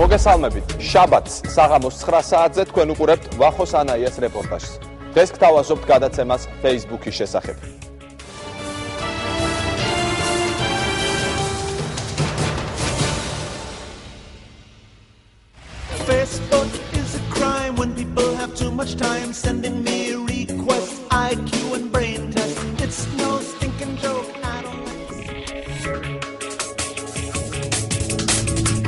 მოგესალმებით. შაბათს საღამოს 9 საათზე თქვენ უყურებთ ვახოს ანაიას რეპორტაჟს. დღეს გთავაზობთ გადაცემას Facebook-ის შესახებ. Facebook is a crime when people have too much time sending me requests, IQ and brain tests. It's no stinking joke.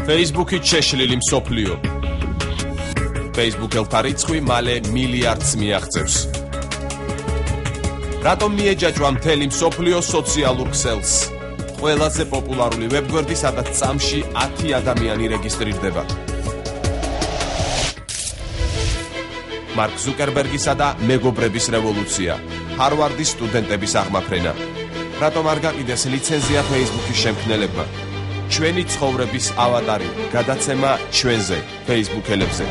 Facebook-ი შეშლილი მსოფლიო. Facebook-ელთა რიცხვი მალე მილიარდს მიაღწევს. რატომ მიეჯაჭვა მთელი მსოფლიო სოციალურ ქსელს? ყველაზე პოპულარული ვებგვერდი, სადაც წამში 10 ადამიანი რეგისტრირდება. მარკ ზუკერბერგისა და მეგობრების რევოლუცია. ჰარვარდის სტუდენტების აღმაფრენა. რატომ არ გაყიდეს ლიცენზია Facebook-ის შემქმნელებმა? ჩვენი ცხოვრების ავატარი, გადაცემა ჩვენზე, Facebook-ელებზე.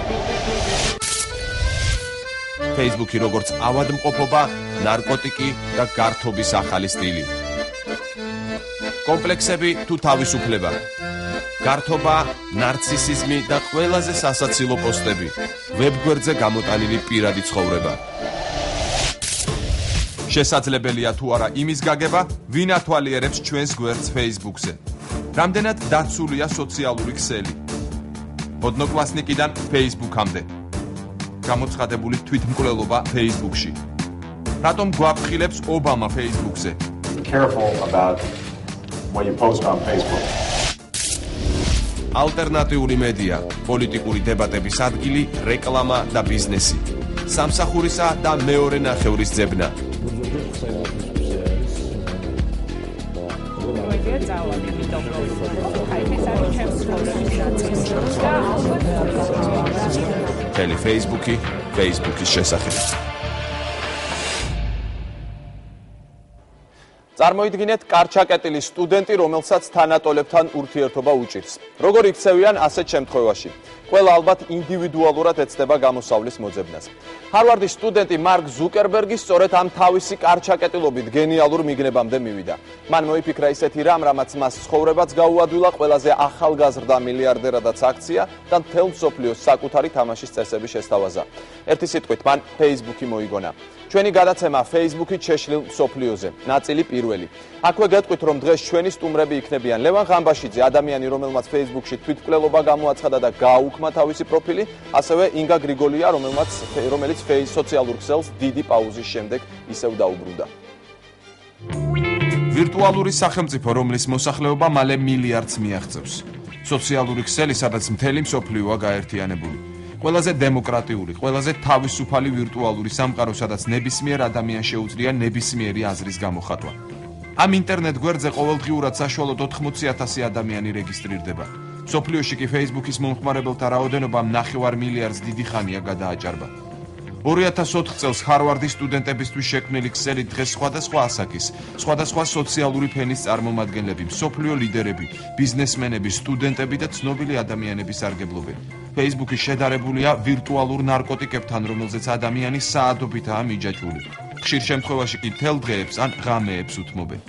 Facebook-ი როგორც ავადმყოფობა, ნარკოტიკი და გართობის ახალი სტილი. კომპლექსები თუ თავისუფლება. გართობა, ნარცისიზმი და ყველაზე სასაცილო პოსტები. ვებგვერდზე გამოტანილი პირადი ცხოვრება. შესაძლებელია თუ არა იმის გაგება, ვინ ათვალიერებს ჩვენს გვერდს Facebook-ზე. რამდენად დაცულია სოციალური ქსელი. ოდნოკლასნიკიდან Facebook-ამდე. გამოცხადებული თვითმკვლელობა Facebook-ში. რატომ გვაფრთხილებს ობამა Facebook-ზე? Careful about what you post on Facebook. ალტერნატიული მედია, პოლიტიკური დებატების ადგილი, რეკლამა და ბიზნესი. სამსახურისა და მეორე ნახევრის ძებნა. Tele Facebook-ი, Facebook-ის შესახებ. წარმოიდგინეთ კარჩაკეტილი სტუდენტი, რომელსაც თანატოლებთან ურთიერთობა უჭირს. როგორ იქცევიან ასეთ შემთხვევაში? ყველა ალბათ ინდივიდუალურად ეცდება გამოსავლის მოძებნას. ჰარვარდის სტუდენტი მარკ ზუკერბერგი სწორედ ამ თავისი კარჩაკეტილობით გენიალურ მიგნებამდე მივიდა. მან მოიფიქრა ისეთი რამ, რამაც მას ცხოვრებაც გაუადვილა, ყველაზე ახალგაზრდა მილიარდერადაც აქცია და მთელ მსოფლიოს საკუთარი თამაშის წესები შესთავაზა. ერთი სიტყვით, მან Facebook-ი მოიგონა. ჩვენი გადაცემა Facebook-ით შეშლილ მსოფლიოზე. ნაწილი პირველი. აქვე გეტყვით, რომ დღეს ჩვენი სტუმრები იქნებიან ლევან ღამბაშიძე, ადამიანი, რომელმაც Facebook-ში თვითმკვლელობა გამოაცხადა და გააუქმა თავისი პროფილი, ასევე ინგა გრიგოლია, რომელიც სოციალურ ქსელს დიდი პაუზის შემდეგ ისევ დაუბრუნდა. ვირტუალური სახელმწიფო, რომლის მოსახლეობა მალე მილიარდს მიაღწევს. სოციალური ქსელი, სადაც მთელი მსოფლიოა გაერთიანებული. ყველაზე დემოკრატიული, ყველაზე თავისუფალი ვირტუალური სამყარო, სადაც ნებისმიერ ადამიანს შეუძლია ნებისმიერი აზრის გამოხატვა. ამ ინტერნეტ გვერდზე ყოველდღიურად საშუალოდ 80,000 ადამიანი რეგისტრირდება. მსოფლიოში კი Facebook-ის მომხმარებელთა რაოდენობა 9 მილიარდს დიდი ხანია გადააჭარბა. 2004 წელს ჰარვარდის სტუდენტებისთვის შექმნილი ქსელი დღეს სხვადასხვა ასაკის, სხვადასხვა სოციალური ფენის წარმომადგენლები, მსოფლიო ლიდერები, ბიზნესმენები, სტუდენტები და ცნობილი ადამიანები სარგებლობენ. Facebook-ი შედარებულია ვირტუალურ ნარკოტიკებთან, რომელზეც ადამიანი საათობითაა მიჯაჭვული. ხშირ შემთხვევაში კი თელ დღეებს ან ღამეებს უთმობენ.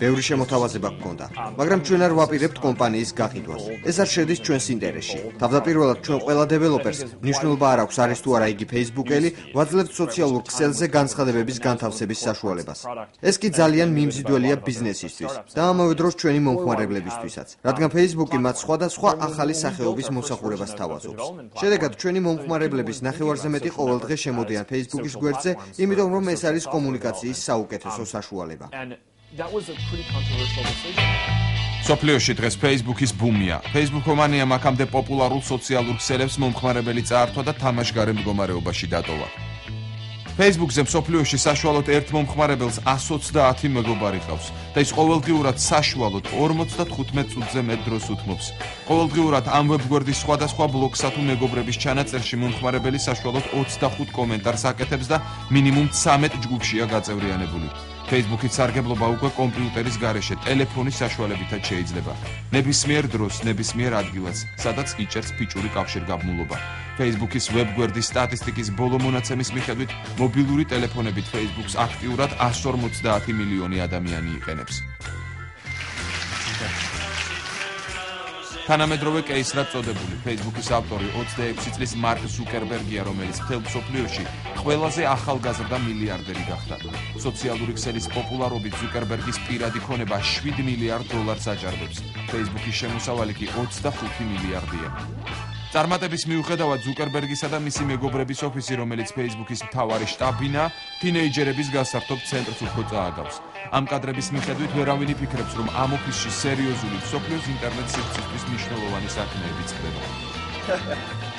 ბევრი შემოთავაზება გქონდა, მაგრამ ჩვენ არ ვაპირებთ კომპანიის გაყიდვას. ეს არ შედის ჩვენს ინტერესში. თავდაპირველად ჩვენ ყველა დეველოპერს, მნიშვნელობა არ აქვს არის თუ არა იგი Facebook-ელი, ვაძლევთ სოციალურ ქსელზე განცხადებების განთავსების საშუალებას. ეს კი ძალიან მიმზიდველია ბიზნესისთვის და ამავე დროს ჩვენი მომხმარებლებისთვისაც, რადგან Facebook-ი მათ სხვადასხვა ახალი სახეობის მომსახურებას თავაზობს. შედეგად ჩვენი მომხმარებლების ნახევარზე მეტი ყოველდღე შემოდიან Facebook-ის გვერდზე, იმიტომ რომ ეს არის კომუნიკაციის საუკეთესო საშუალება. მსოფლიოში დღეს Facebook-ის ბუმია. Facebook-ომანია აქამდე პოპულარულ სოციალურ ქსელებს მომხმარებელი წაართვა და თამაშგარე მდგომარეობაში დატოვა. Facebook-ზე მსოფლიოში საშუალოდ ერთ მომხმარებელს 120 მეგობარი ყავს და ის ყოველდღიურად საშუალოდ 45 წუთზე მეტ დროს უთმობს. ყოველდღიურად ამ ვებგვერდის სხვადასხვა ბლოგსა თუ მეგობრების ჩანაწერში მომხმარებელი საშუალოდ 25 კომენტარს აკეთებს და მინიმუმ 13 ჯგუფშია გაწევრიანებული. Facebook-ის სარგებლობა უკვე კომპიუტერის გარეშე, ტელეფონის საშუალებითაც შეიძლება. ნებისმიერ დროს, ნებისმიერ ადგილას, სადაც იჭერს ფიჭური კავშირგაბმულობა. Facebook-ის ვებგვერდის სტატისტიკის ბოლო მონაცემის მიხედვით, მობილური ტელეფონებით Facebook-ს აქტიურად 150 მილიონი ადამიანი იყენებს. თანამედროვე კეისრად წოდებული Facebook-ის ავტორი 26 წლის მარკ ზუკერბერგია, რომელიც მთელ მსოფლიოში ყველაზე ახალგაზრდა მილიარდერი გახდა. სოციალური ქსელის პოპულარობით ზუკერბერგის პირადი ქონება $7 მილიარდ აჭარბებს. Facebook-ის შემოსავალი კი 25 მილიარდია. წარმატების მიუხედავად ზუკერბერგისა და მისი მეგობრების ოფისი, რომელიც Facebook-ის მთავარი შტაბინა, თინეიჯერების გასართობ ცენტრს უფრო წააგავს. ამ კადრების მიხედვით ვერავინ იფიქრებს, რომ ამ ოფისში სერიოზული მსოფლიოს ინტერნეტ სივრცისთვის მნიშვნელოვანი საქმეები წყდება.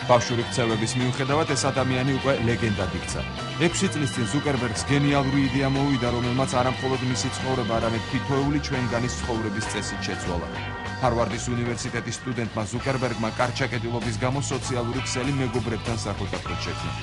ბავშვური ქცევების მიუხედავად ეს ადამიანი უკვე ლეგენდად იქცა. 6 წლის წინ ზუკერბერგს გენიალური იდეა მოვიდა, რომელმაც არამხოლოდ მისი ცხოვრება, არამედ თითოეული ჩვენგანის ცხოვრების წესით შეცვალა. ჰარვარდის უნივერსიტეტის სტუდენტმა ზუკერბერგმა კარჩაკეტილობის გამო სოციალური ქსელი მეგობრებთან საერთოდ შექმნა.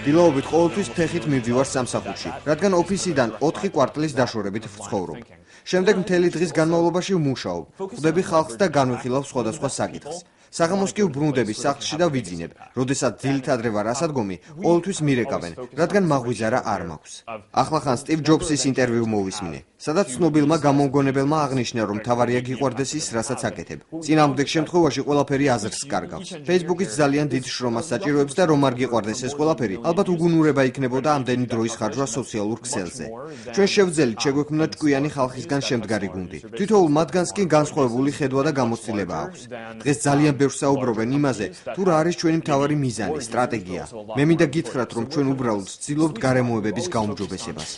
დილაობით ყოველთვის ფეხით მივდივარ სამსახურში, რადგან ოფისიდან 4 კვარტლის დაშორებით ვცხოვრობ. შემდეგ მთელი დღის განმავლობაში ვმუშაობ, ხვდები ხალხს და განვიხილავ სხვადასხვა საკითხს. საღამოს კი ვბრუნდები სახლში და ვიძინებ. როდესაც დილით ადრე ვარ ასადგომი, ყოველთვის მირეკავენ, რადგან მაღვიძარა არ მაქვს. ახლახან სტივ ჯობსის ინტერვიუ მოვისმინე, სადაც ცნობილმა გამომგონებელმა აღნიშნა, რომ თავარია გიყვარდეს ის, რასაც აკეთებ. წინააღმდეგ შემთხვევაში ყველაფერი აზრს კარგავს. Facebook-ის ძალიან დიდ შრომას საჭიროებს და რომ არ გიყვარდეს ეს ყველაფერი, ალბათ უგუნურება იქნებოდა ამდენი დროის ხარჯვა სოციალურ ქსელზე. ჩვენ შევძელით შეგვექმნა ჭკვიანი ხალხისგან შემდგარი გუნდი. თითოეულ მათგანს კი განსხვავებული ხედვა და გამოცდილება აქვს. დღეს ძალიან ბევრს საუბრობენ იმაზე, თუ რა არის ჩვენი მთავარი მიზანი, სტრატეგია. მე მინდა გითხრათ, რომ ჩვენ უბრალოდ ვცდილობთ გარემოებების გაუმჯობესებას.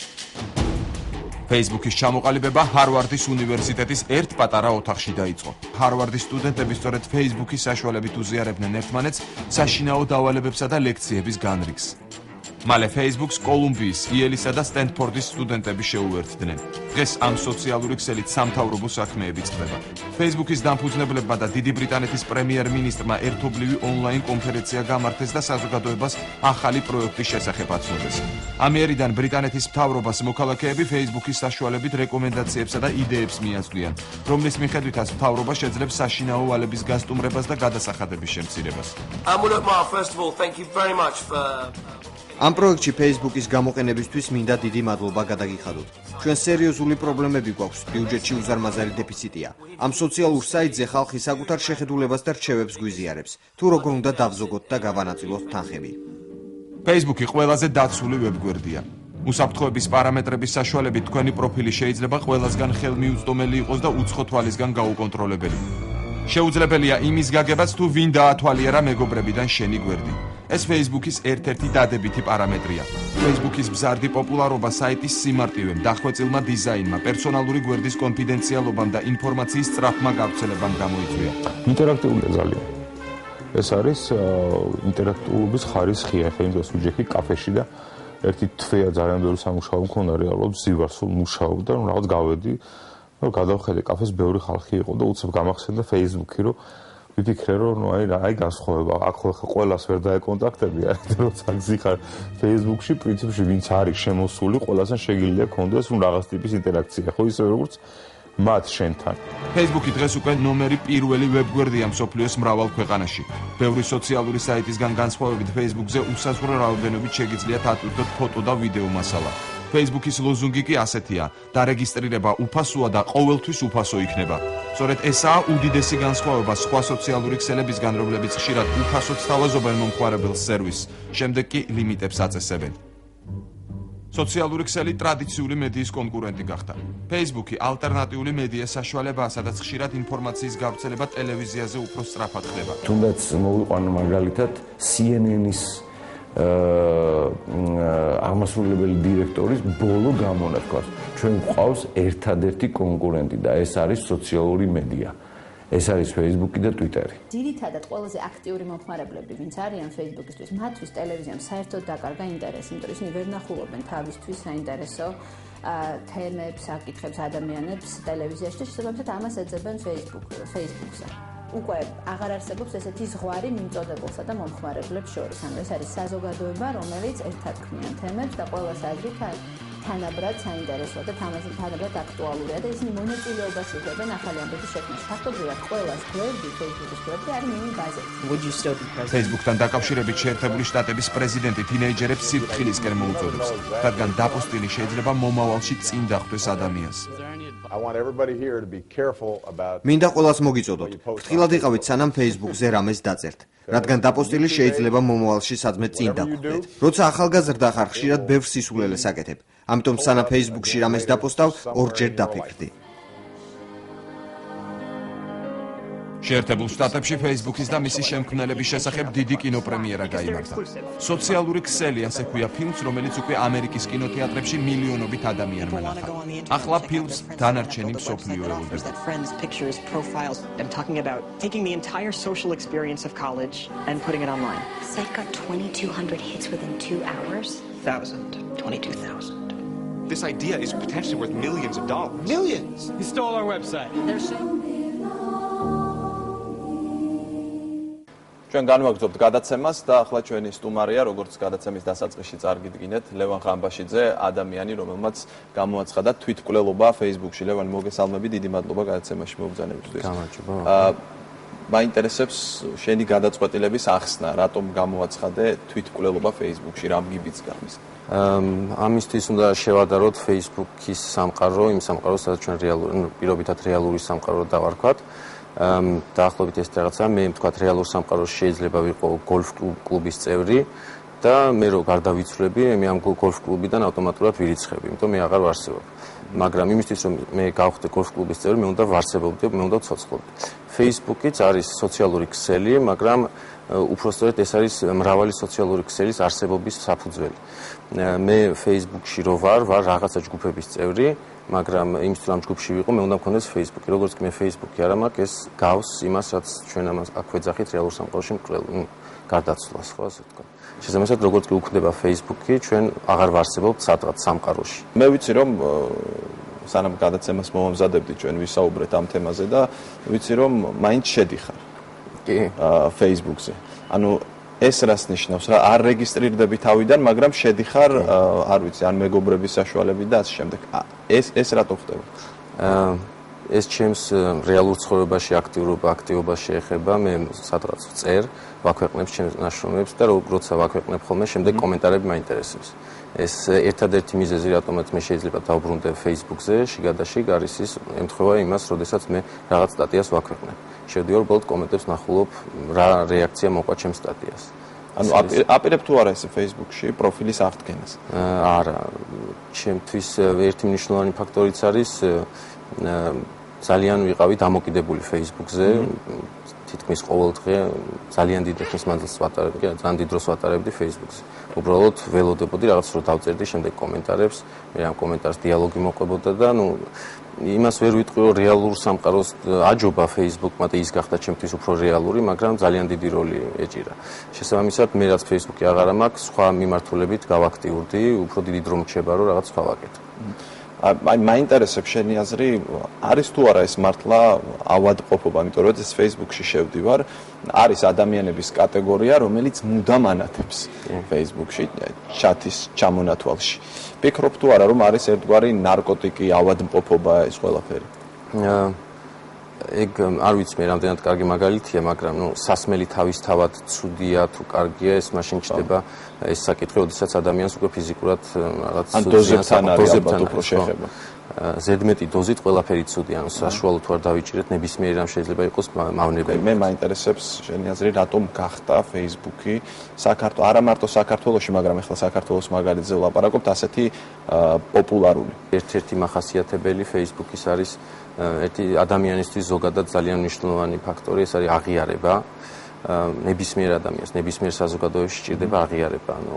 Facebook-ის ჩამოყალიბება ჰარვარდის უნივერსიტეტის ერთ პატარა ოთახში დაიწყო. ჰარვარდის სტუდენტები სწორედ Facebook-ის საშუალებით უზიარებდნენ ერთმანეთს საშინაო დავალებებსა და ლექციების განრიგს. მალე Facebook-ს კოლუმბიის, იელისა და სტენფორდის სტუდენტები შეუერთდნენ. დღეს ამ სოციალური ქსელით სამთავრობო საქმეები წყდება. Facebook-ის დამფუძნებლებმა და დიდი ბრიტანეთის პრემიერ-მინისტრმა ერთობლივი ონლაინ კონფერენცია გამართეს და საზოგადოებას ახალი პროექტის შესახებ აცნობეს. ამიერიდან ბრიტანეთის მთავრობას მოქალაქეები Facebook-ის საშუალებით რეკომენდაციებსა და იდეებს მიაწვდიან, რომლის მიხედვითაც მთავრობა შეძლებს საშინაო ვალების გასტუმრებას და გადასახადების შემცირებას. First of all, thank you very much for ამ პროექტში Facebook-ის გამოყენებისთვის მინდა დიდი მადლობა გადაგიხადოთ. ჩვენ სერიოზული პრობლემები გვაქვს, ბიუჯეტში უზარმაზარი დეფიციტია. ამ სოციალურ საიტზე ხალხი საკუთარ შეხედულებას და რჩევებს გვიზიარებს. თუ როგორ უნდა დავზოგოთ და გავანაწილოთ თანხები. Facebook-ი ყველაზე დაცული ვებგვერდია. უსაფრთხოების პარამეტრების საშუალებით თქვენი პროფილი შეიძლება ყველასგან ხელმიუწვდომელი იყოს და უცხო თვალისგან გაუკონტროლებელი. შეუძლებელია იმის გაგებაც, თუ ვინ დაათვალიერა მეგობრებიდან შენი გვერდი. ეს Facebook-ის ერთ-ერთი დადებითი პარამეტრია. Facebook-ის მზარდი პოპულარობა საიტის სიმარტივემ, დახვეწილმა დიზაინმა, პერსონალური გვერდის კონფიდენციალობამ და ინფორმაციის სწრაფმა გავრცელებამ გამოიწვია. ინტერაქტიულია ძალიან. ეს არის ინტერაქტიულობის ხარისხია. ხე იმ დროს ვიჯექი კაფეში და ერთი თვეა ძალიან ბევრი სამუშაო მქონდა, რეალურად ზივარსულ მუშაობ და რაღაც გავედი, რომ გადავხედე კაფეს ბევრი ხალხი იყო და უცებ გამახსენდა Facebook-ი, რომ ვიფიქრე, რომ აი განსხვავება, აქ ხო ყველას ვერ დაეკონტაქტები, როცა გზიხარ Facebook-ში, პრინციპში ვინც არის შემოსული, ყველასთან შეგიძლია გქონდეს რაღაც ტიპის ინტერაქცია, ხო ისე როგორც მათ შენთან. Facebook-ი დღეს უკვე ნომერი პირველი ვებგვერდია მსოფლიოს მრავალ ქვეყანაში. ბევრი სოციალური საიტისგან განსხვავებით Facebook-ზე უსაზღვრო რაოდენობით შეგიძლიათ ატვირთოთ ფოტო და ვიდეო მასალა. Facebook-ის ლოზუნგი კი ასეთია: დარეგისტრირება უფასოა და ყოველთვის უფასო იქნება. სწორედ ესაა უდიდესი განსხვავება სხვა სოციალური ქსელებისგან, რომლებიც ხშირად უფასოდ სთავაზობენ მომხმარებელ სერვისს, შემდეგ კი ლიმიტებს აწესებენ. სოციალური ქსელი ტრადიციული მედიის კონკურენტი გახდა. Facebook-ი ალტერნატიული მედიას საშუალებაა, სადაც ხშირად ინფორმაციის გავრცელება ტელევიზიაზე უფრო სწრაფად ხდება. თუნდაც მოვიყვანო მაგალითად CNN-ის აღმასრულებელი დირექტორის ბოლო გამონათქვას. ჩვენ გვყავს ერთადერთი კონკურენტი და ეს არის სოციალური მედია. ეს არის Facebook-ი და Twitter-ი. ძირითადად ყველაზე აქტიური მომხმარებლები, ვინც არიან Facebook-ისთვის, მათთვის ტელევიზიამ საერთოდ დაკარგა ინტერესი, იმიტომ რომ ისინი ვერ ნახულობენ თავისთვის საინტერესო თემებს, საკითხებს, ადამიანებს ტელევიზიაში და შესაბამისად ამას ეძებენ Facebook-ზე. უკვე აღარ არსებობს ესეთი ზღვარი მიმწოდებელსა და მომხმარებლებს შორის. ანუ ეს არის საზოგადოება, რომელიც ერთად ქმნიან თემებს და ყველას აზრით თანაბრად საინტერესოა და თანაბრად აქტუალურია და ისინი მონაწილეობას იღებენ ახალი ამბების შექმნაში. ფაქტობრივად ყველას გვერდი, Facebook-ის გვერდი არის მინიმუმ ბაზით. Facebook-თან დაკავშირებით შეერთებული შტატების პრეზიდენტი თინეიჯერებს სიფრთხილისკენ მოუწოდებს, რადგან დაპოსტილი შეიძლება მომავალში წინ დახვდეს ადამიანს. I want everybody here to be careful about მინდა ყველას მოგიწოდოთ. ფრთხილად იყავით სანამ Facebook-ზე რამეს დაწერთ. რადგან დაპოსტილი შეიძლება მომავალში სადმე წინ დაგხვდეთ. როცა ახალგაზრდა ხარ, ხშირად ბევრ სისულელეს აკეთებ. ამიტომ სანამ Facebook-ში რამეს დაპოსტავ, ორჯერ დაფიქრდი. შეერთებულ შტატებში Facebook-ის და მისი შემქმნელების შესახებ დიდი კინოპრემიერა გაიმართა. სოციალური ქსელი, ასე ქვია ფილმს, რომელიც უკვე ამერიკის კინოთეატრებში მილიონობით ადამიანმა ნახა. ახლა ფილმს დანარჩენი მსოფლიო ელოდება. I'm talking about taking the entire social experience of college and putting it online. Site got 2,200 hits within 2 hours. 22,000. This idea is potentially worth millions of dollars. Millions? He stole our website. ჩვენ განვაგრძობთ გადაცემას და ახლა ჩვენი სტუმარია, როგორც გადაცემის დასაწყისში წარგიდგინეთ, ლევან ხამბაშიძე, ადამიანი, რომელმაც გამოაცხადა თვითმკვლელობა Facebook-ში. ლევან, მოგესალმები, დიდი მადლობა გადაცემაში მობრძანებისთვის. მაინტერესებს შენი გადაწყვეტილების ახსნა, რატომ გამოაცხადე თვითმკვლელობა Facebook-ში, რამ გიბიც გამის? ამისთვის უნდა შევადაროთ Facebook-ის სამყარო, იმ სამყაროს, სადაც ჩვენ პირობითად რეალური სამყარო დავარქვათ. დაახლოებით ეს რაღაცა, მე ვთქვათ, რეალურ სამყაროში შეიძლება ვიყო გოლფ კლუბის წევრი და მე რო გარდავიცვლები, მე ამ გოლფ კლუბიდან ავტომატურად ვირიცხები, იმიტომ მე აღარ ვარსებობ. მაგრამ იმისთვის რომ მე გავხდე გოლფ კლუბის წევრი, მე უნდა ვარსებობდი, მე უნდა ვცოცხლობდი. Facebook-იც არის სოციალური ქსელი, მაგრამ უпростоრად ეს არის მრავალი სოციალური ქსელის არსებობის საფუძველი. მე Facebook-ში რო ვარ რაღაცა ჯგუფების წევრი, მაგრამ იმის თუ ამ ჯგუფში ვიყო, მე უნდა მქონდეს Facebook-ი. როგორც კი მე Facebook-ი არ მაქვს, ეს გავს იმას, რაც ჩვენ ამას აქ ვეძახით რეალურ სამყაროში გარდაცვლას, ხო, ასე ვთქვა. შესაბამისად, როგორც კი უქმდება Facebook-ი, ჩვენ აღარ ვარსებობთ სადღაც სამყაროში. მე ვიცი რომ სანამ გადაცემას მომამზადებდი, ჩვენ ვისაუბრეთ ამ თემაზე და ვიცი რომ მაინც შედიხარ. კი, Facebook-ზე. ანუ ეს რას ნიშნავს რა, არ რეგისტრირდები თავიდან, მაგრამ შედიხარ, არ ვიცი, ან მეგობრების საშუალებით და ასე შემდეგ. ეს რატო ხდება? ეს ჩემს რეალურ ცხოვრებაში აქტივობა შეეხება, მე სადღაც ვწერ, ვაქვეყნებ ჩემს ნაშრომებს და როცა ვაქვეყნებ ხოლმე, შემდეგ კომენტარები მაინტერესებს. ეს ერთადერთი მიზეზი, რატომაც მე შეიძლება დავბრუნდე Facebook-ზე, შიგადაშიგ არის ის, ემთხვევა იმას, როდესაც მე რაღაც სტატიას ვაქვეყნებ. შევდივარ უბრალოდ კომენტებს ნახულობ, რა რეაქცია მოყვა ჩემს სტატიას. ანუ აპირებ თუ არა ეს Facebook-ში პროფილის აღდგენას? არა, ჩემთვის ერთი მნიშვნელოვანი ფაქტორიც არის ძალიან ვიყავი დამოკიდებული Facebook-ზე, თითქმის ყოველდღე ძალიან დიდ ხნის მანძილს ვატარებდი, ძალიან დიდ დროს ვატარებდი Facebook-ზე. უბრალოდ ველოდებოდი რაღაც რო დავწერდი, შემდეგ კომენტარებს, მე ამ კომენტარს დიალოგი მოყვებოდა და იმას ვერ ვიტყვი, რომ რეალურ სამყაროს აჯობა Facebook-მა და ის გახდა ჩემთვის უფრო რეალური, მაგრამ ძალიან დიდი როლი ეჭირა. შესაბამისად, მე რაც Facebook-ი აღარა მაქვს, სხვა მიმართულებით გავაქტიურდი, უფრო დიდი დრო მრჩება, რომ რაღაც სხვა ვაკეთო. აი მაინტერესებს შენი აზრი, არის თუ არა ეს მართლა ავადმყოფობა, იმიტომ რომ ეს Facebook-ში შევდივარ, არის ადამიანების კატეგორია, რომელიც მუდამ ანათებს Facebook-ში ჩათის ჩამონათვალში. ფიქრობ თუ არა, რომ არის ერთგვარი ნარკოტიკი, ავადმყოფობა ეს ყველაფერი? ეგ არ ვიცი მე რამდენად კარგი მაგალითია, მაგრამ სასმელი თავისთავად ცუდია თუ კარგია, ეს მაშინ ჩდება ეს საკითხი, როდესაც ადამიანს უკვე ფიზიკურად რაღაც დოზებთან არის ალბათ უფრო შეხება. ზედმეტი დოზით ყველაფერი ცუდია, ანუ საშუალო თუ არ დავიჭირეთ, ნებისმიერი რამ შეიძლება იყოს მავნებელი. მე მაინტერესებს შენი აზრი, რატომ გახდა Facebook-ი არა მარტო საქართველოში, მაგრამ ახლა საქართველოს მაგალითზე ვლაპარაკობთ, ასეთი პოპულარული. ერთ-ერთი მახასიათებელი Facebook-ის არის ერთი ადამიანისთვის ზოგადად ძალიან მნიშვნელოვანი ფაქტორი, ეს არის აღიარება. ნებისმიერ ადამიანს, ნებისმიერ საზოგადოებაში სჭირდება აღიარება. ანუ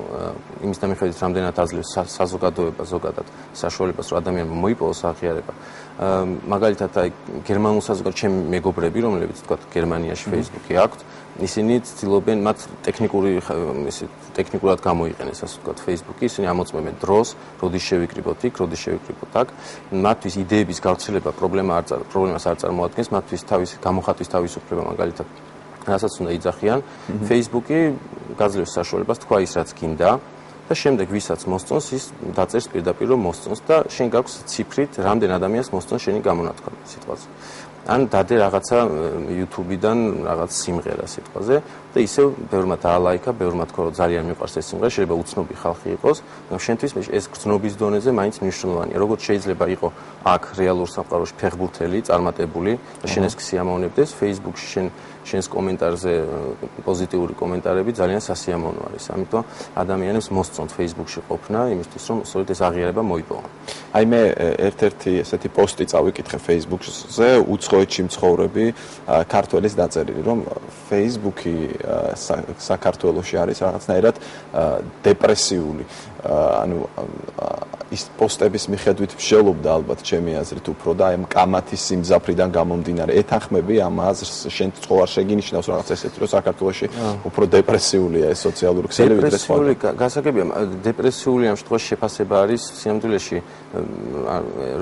იმის დამიხედვით, რამდენად აძლევს საზოგადოება ზოგადად საშუალებას, რომ ადამიანმა მოიპოვოს აღიარება. მაგალითად, აი გერმანულ საზოგადოებაში ჩემი მეგობრები, რომლებიც თქვა გერმანიაში Facebook-ი აქვთ, ისინი ცდილობენ მათ ტექნიკურად გამოიყენეს, ასე ვთქვათ, Facebook-ი, ისინი ამოწმებენ დროს, როდის შევიკრიბოთ იქ, როდის შევიკრიბოთ აქ. მათთვის იდეების გავრცელება პრობლემას არ წარმოადგენს, მათთვის გამოხატვის თავისუფლება მაგალითად რასაც უნდა იძახიან, Facebook-ი გაძლევს საშუალებას თქვა ის, რაც გინდა და შემდეგ ვისაც მოსწონს, ის დაწერს პირდაპირ რომ მოსწონს და შენ გაქვს ციფრით, რამდენ ადამიანს მოსწონს შენი გამონათქვამი სიტყვაზე. ან დადე რაღაცა YouTube-დან რაღაც სიმღერა სიტყვაზე და ისევ ბევრმა დაალაიქა, ბევრმა თქვა რომ ძალიან მიყვარს ეს სიმღერა, შეიძლება უცნობი ხალხი იყოს, მაგრამ შენთვის ეს გრძნობის დონეზე მაინც მნიშვნელოვანია. როგორც შეიძლება იყოს აქ რეალურ სამყაროში ფეხბურთელი წარმატებული და შენ ეს სიამოვნებდეს, Facebook-ში შენს კომენტარზე პოზიტიური კომენტარები ძალიან სასიამოვნო არის. ამიტომ ადამიანებს მოსწონთ Facebook-ში ყოფნა, იმისთვის რომ სწორედ ეს აღიარება მოიპოვონ. აი მე ერთ-ერთი ესეთი პოსტი წავიკითხე Facebook-ზე, უცხოეთში მცხოვრები ქართველის დაწერილი, რომ Facebook-ი საქართველოში არის რაღაცნაირად დეპრესიული. ანუ ის პოსტების მიხედვით მსჯელობდა ალბათ ჩემი აზრით უფრო და აი კამათის სიმძაფრიდან გამომდინარე ეთანხმები ამ აზრს შენ წყوار შეგინიშნავს რაღაც ესეთი რომ საქართველოში უფრო დეპრესიულია ეს სოციალური ქსელი ვიდრე სხვა. დეპრესიული გასაგებია, დეპრესიული ამ შემთხვევაში შეფასება არის სიამდვილეში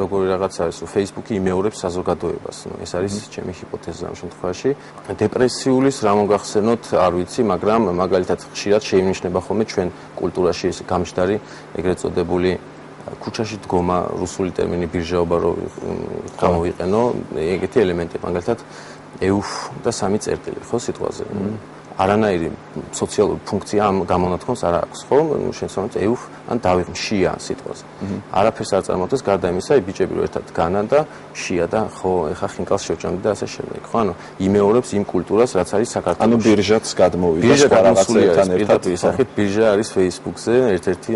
როგორი რაღაცა ის Facebook-ი იმეორებს საზოგადოებას. ეს არის ჩემი ჰიპოთეზა ამ შემთხვევაში. დეპრესიulis რა მოგახსენოთ, არ ვიცი, მაგრამ მაგალითად ხშირად შეინიშნება ხოლმე ჩვენ კულტურაში ეს გამჯდარი ეგრეთ წოდებული ქუჩაში დგომა, რუსული ტერმინი ბირჟაობა რო გამოვიყენო, ეგეთი ელემენტები, მაგალითად ეუფ და სამი წერტილი, ხო, სიტყვაზე. არანაირი სოციალური ფუნქცია ამ გამონათქვამს არ აქვს, ხო? შენსომეთ ეუფ ან დავიღმშია სიტყვაზე. არაფერს არ წარმოადგენს გარდა იმისა, ბიჭები რო ერთად განან და შია და ხო, ეხა ხინკალს შევჭამდი და ასე შემდეგ, ხო? ანუ იმეორებს იმ კულტურას, რაც არის საქართველოში. ანუ ბირჟაც გადმოვიდა სხვა რაღაცებთან ერთად. ისახით ბირჟა არის Facebook-ზე, ერთ-ერთი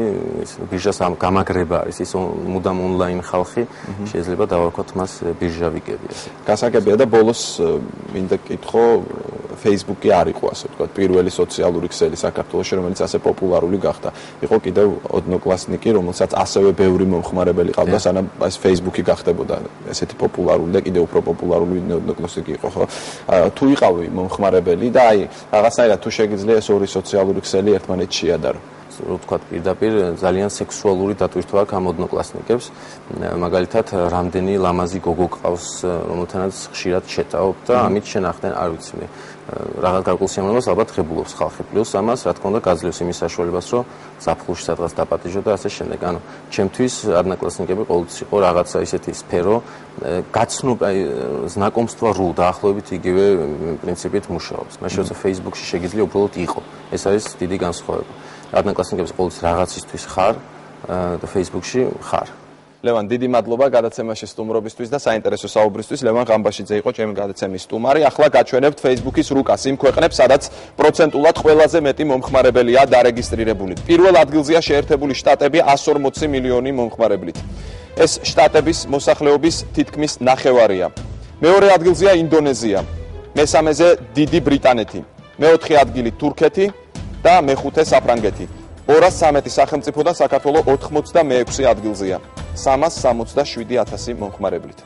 ბირჟას გამაგრება არის, ის მუდამ ონლაინ ხალხი, შეიძლება დავარქვათ მას ბირჟავიკები ასე. გასაგებია და ბოლოს მინდა კითხო Facebook-ი არ იყო ასე ვთქვათ, პირველი სოციალური ქსელი საქართველოში, რომელიც ასე პოპულარული გახდა. იყო კიდევ ოდნოკლასნიკი, რომელსაც ასევე ბევრი მომხმარებელი ყავდა, სანამ ეს Facebook-ი გახდებოდა ესეთი პოპულარული და კიდევ უფრო პოპულარული ოდნოკლასნიკი იყო, ხო? თუ იყავი მომხმარებელი და აი რაღაცნაირად თუ შეგიძლია ეს ორი სოციალური ქსელი ერთმანეთს შეადარო. რო ვთქვათ პირდაპირ ძალიან სექსუალური დატვირთვა აქვს ამ ოდნოკლასნიკებს. მაგალითად, რამდენი ლამაზი გოგო ყავს, რომელთანაც ხშირად შეტაობ და ამით შენახდნენ, არ ვიცი მე. რაღაც გარკვეულ სიამოვნებას ალბათ ღებულობს ხალხი. პლუს ამას, რა თქმა უნდა, გაძლევს იმის საშუალებას, რომ ზაფხულში სადღაც დაპატიჟო და ასე შემდეგ. ანუ ჩემთვის ოდნოკლასნიკები ყოველთვის იყო რაღაცა ისეთი სფერო, გაცნობა, ზნაკომства რულ დაახლოებით იგივე პრინციპით მუშაობს. მაშინ როცა Facebook-ში შეგიძლია უბრალოდ იყო. ეს არის დიდი განსხვავება. ოდნოკლასნიკებს ყოველთვის რაღაცისთვის ხარ და Facebook-ში ხარ. ლევან, დიდი მადლობა გადაცემაში სტუმრობისთვის და საინტერესო საუბრისთვის. ლევან ღამბაშიძე იყო ჩემი გადაცემის სტუმარი. ახლა გაჩვენებთ Facebook-ის რუკას იმ ქვეყნებს, სადაც პროცენტულად ყველაზე მეტი მომხმარებელია დარეგისტრირებული. პირველ ადგილზეა შეერთებული შტატები 140 მილიონი მომხმარებლით. ეს შტატების მოსახლეობის თითქმის ნახევარია. მეორე ადგილზეა ინდონეზია, მესამეზე დიდი ბრიტანეთი, მეოთხე ადგილი თურქეთი და მეხუთე საფრანგეთი. 213 სახელმწიფოდან საქართველოს 86 ადგილზეა. 367,000 მომხმარებლით.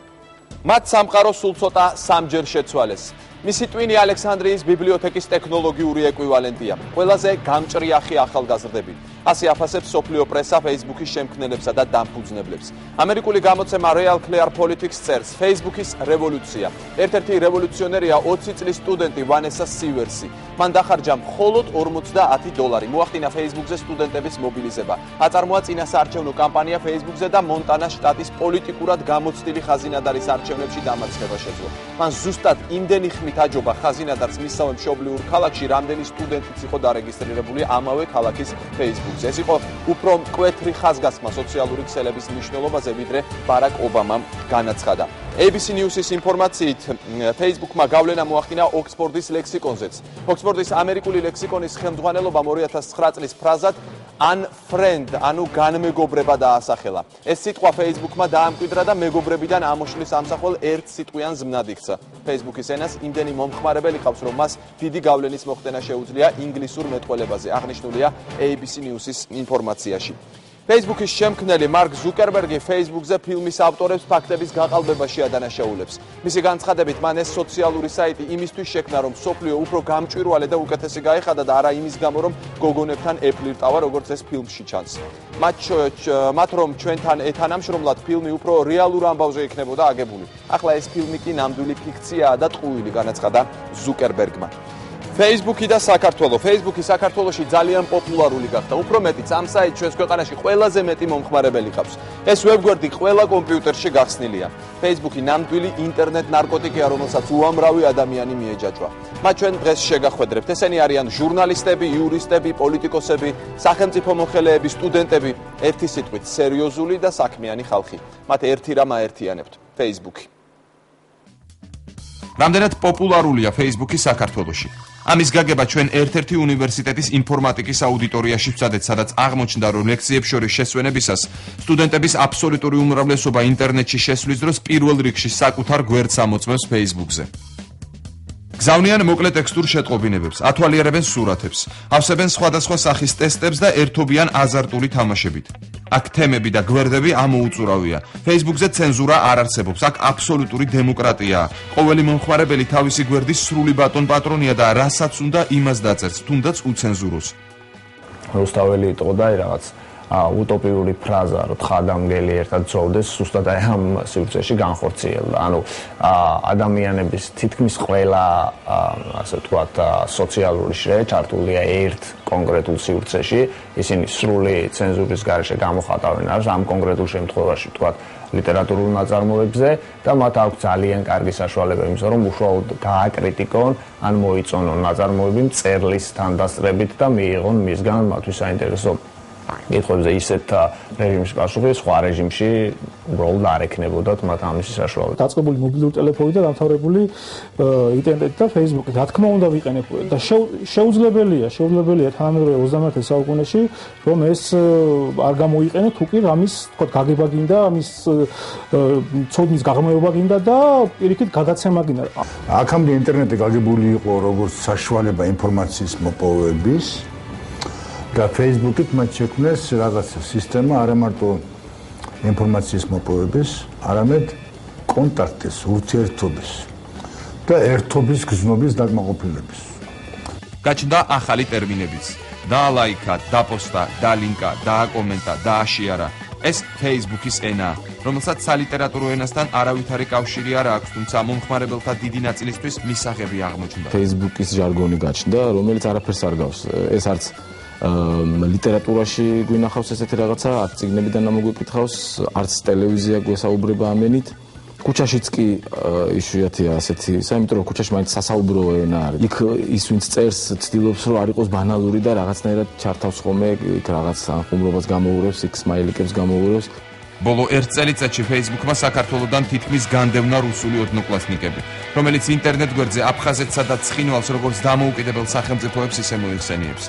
მათ სამყარო სულ ცოტა სამჯერ შეცვალეს. მისი ტვინი ალექსანდრიის ბიბლიოთეკის ტექნოლოგიური ეკვივალენტია. ყველაზე გამჭრიახი ახალგაზრდები. ასე აფასებს სოფლიო პრესა Facebook-ის შემქმნელებსა და დამფუძნებლებს. ამერიკული გამოცემა Real Clear Politics წერს, Facebook-ის რევოლუცია. ერთ-ერთი რევოლუციონერია 20 წლის სტუდენტი ვანესა სივერსი. მან დახარჯა მხოლოდ $50. მოახდინა Facebook-ზე სტუდენტების მობილიზება. აწარმოა წინასაარჩევნო კამპანია Facebook-ზე და მონტანას შტატის პოლიტიკურად გამოცდილი ხაზინადარის არჩევნებში დამარცხება შეძლო. მან ზუსტად იმდენი ხმით აჯობა ხაზინადარს მისსავე მშობლიურ ქალაქში, რამდენი სტუდენტიც იყო დარეგისტრირებული ამავე ქალაქის Facebook-ზე. ეს იყო უფრო მკვეთრი ხაზგასმა სოციალური ქსელების მნიშვნელობაზე, ვიდრე ბარაკ ობამამ განაცხადა. ABC News-ის ინფორმაციით, Facebook-მა გავლენა მოახდინა ოქსფორდის ლექსიკონზეც. ოქსფორდის ამერიკული ლექსიკონის ხელმძღვანელობამ 2009 წლის ფრაზად unfriend, ანუ განმეგობრება დაასახელა. ეს სიტყვა Facebook-მა დაამკვიდრა და მეგობრებიდან ამოშლის ამსახველ ერთ სიტყვიან ზმნად იქცა. Facebook-ის ენას იმდენი მომხმარებელი ყავს, რომ მას დიდი გავლენის მოხდენა შეუძლია ინგლისურ მეტყველებაზე. აღნიშნულია ABC News-ის ინფორმაციაში. Facebook-ის შემქმნელი მარკ ზუკერბერგი Facebook-ზე ფილმის ავტორებს ფაქტების გაყალბებაში ადანაშაულებს. მისი განცხადებით, მან ეს სოციალური საიტი იმისთვის შექმნა, რომ სოფლიო უფრო გამჭვირვალე და უკეთესი გაეხადა და არა იმის გამო, რომ გოგონებთან ეფლირტავა, როგორც ეს ფილმში ჩანს. მათ რომ ჩვენთან ეთანამშრომლად ფილმი უფრო რეალურ ამბავზე იქნებოდა აგებული. ახლა ეს ფილმი კი ნამდვილი ფიქციაა და ტყუილი, განაცხადა ზუკერბერგმა. Facebook-ი და საქართველო. Facebook-ი საქართველოში ძალიან პოპულარული გახდა. უფრო მეტიც, ამ საიტს ჩვენს ქვეყანაში ყველაზე მეტი მომხმარებელი ყავს. ეს ვებგვერდი ყველა კომპიუტერში გახსნილია. Facebook-ი ნამდვილი ინტერნეტ ნარკოტიკია, რომელსაც უამრავი ადამიანი მიეჯაჭვა. მათ ჩვენ დღეს შეგახვედრებთ. ესენი არიან ჟურნალისტები, იურისტები, პოლიტიკოსები, სახელმწიფო მოხელეები, სტუდენტები, ერთი სიტყვით, სერიოზული და საქმიანი ხალხი. მათ ერთი რამ აერთიანებთ: Facebook-ი. რამდენად პოპულარულია Facebook-ი საქართველოში? ამის გაგება ჩვენ ერთ-ერთი უნივერსიტეტის ინფორმატიკის აუდიტორიაში ვცადეთ, სადაც აღმოჩნდა, რომ ლექციებს შორის შესვენებისას სტუდენტების აბსოლუტური უმრავლესობა ინტერნეტში შესვლის დროს პირველ რიგში საკუთარ გვერდს ამოწმებს Facebook-ზე. გზავნიან მოკლე ტექსტურ შეტყობინებებს, ათვალიერებენ სურათებს, ავსებენ სხვადასხვა სახის ტესტებს და ერთობიან აზარტული თამაშებით. აქ თემები და გვერდები ამოუწურავია. Facebook-ზე ცენზურა არ არსებობს, აქ აბსოლუტური დემოკრატიაა. ყოველი მომხმარებელი თავისი გვერდის სრული ბატონ-პატრონია და რასაც უნდა იმას დაწერს, თუნდაც უცენზუროს. რუსთაველი იტყოდა რაღაც უტოპიური ფრაზა, რომ თხადამგელი ერთად ცოვდეს, ზუსტად აი ამ სივრცეში განხორციელდა. ანუ ადამიანების თითქმის ყველა, ასე ვთქვათ, სოციალური შრე ჩართულია ერთ კონკრეტულ სივრცეში, ისინი სრული ცენზურის გარეშე გამოხატავენ ამ კონკრეტულ შემთხვევაში, ვთქვათ, ლიტერატურულ ნაწარმოებზე და მათ აქვს ძალიან კარგი საშუალება იმისა, რომ უშუალოდ გააკრიტიკონ ან მოიწონონ ნაწარმოები მწერლის თანდასწრებით და მიიღონ მისგან მათთვის საინტერესო კითხვებზე ისეთ რეჟიმში პასუხი, სხვა რეჟიმში უბრალოდ არ ექნებოდათ მათ ამისი საშუალება. დაწყებული მობილური ტელეფონი და დამთავრებული ინტერნეტი და Facebook-ი, რა თქმა უნდა ვიყენებ და შეუძლებელია თანამედროვე 21 საუკუნეში, რომ ეს არ გამოიყენოთ, თუ კი რამის, თქო, გაგება გინდა, ამის ცოდნის გაღრმავება გინდა და პირიქით გადაცემა გინდა. აქამდე ინტერნეტი გაგებული იყო როგორც საშუალება ინფორმაციის მოპოვების და Facebook-ით მათ შექმნეს რაღაც სისტემა არა მარტო ინფორმაციის მოპოვების, არამედ კონტაქტის, ურთიერთობის და ერთობის გზნობის დაკმაყოფილების. გაჩნდა ახალი ტერმინებიც: დაალაიქა, დაპოსტა, დალინკა, დააკომენტა, დააშიარა. ეს Facebook-ის ენაა, რომელსაც სალიტერატურო ენასთან არავითარი კავშირი არ აქვს, თუმცა მომხმარებელთა დიდი ნაწილისთვის მისაღები აღმოჩნდა. Facebook-ის ჟარგონი გაჩნდა, რომელიც არაფერს არ გავს. ეს არც ლიტერატურაში გვინახავს ესეთი რაღაცა, არც წიგნებიდან ამოგვიკითხავს, არც ტელევიზია გვესაუბრება ამენით. ქუჩაშიც კი იშვიათია ასეთი, იმიტომ რომ ქუჩაში მაინც სასაუბრო ენა არის. იქ ის ვინც წერს, ცდილობს რომ არ იყოს ბანალური და რაღაცნაირად ჩართავს ხოლმე იქ რაღაც ანხუმრობას გამოურევს, იქ სმაილიკებს გამოურევს. ბოლო 1 წელიწადში Facebook-მა საქართველოდან თითქმის განდევნა რუსული ოდნოკლასნიკები, რომელიც ინტერნეტ გვერდზე აფხაზეთსა და ცხინვალს როგორც დამოუკიდებელ სახელმწიფოებს ისე მოიხსენიებს.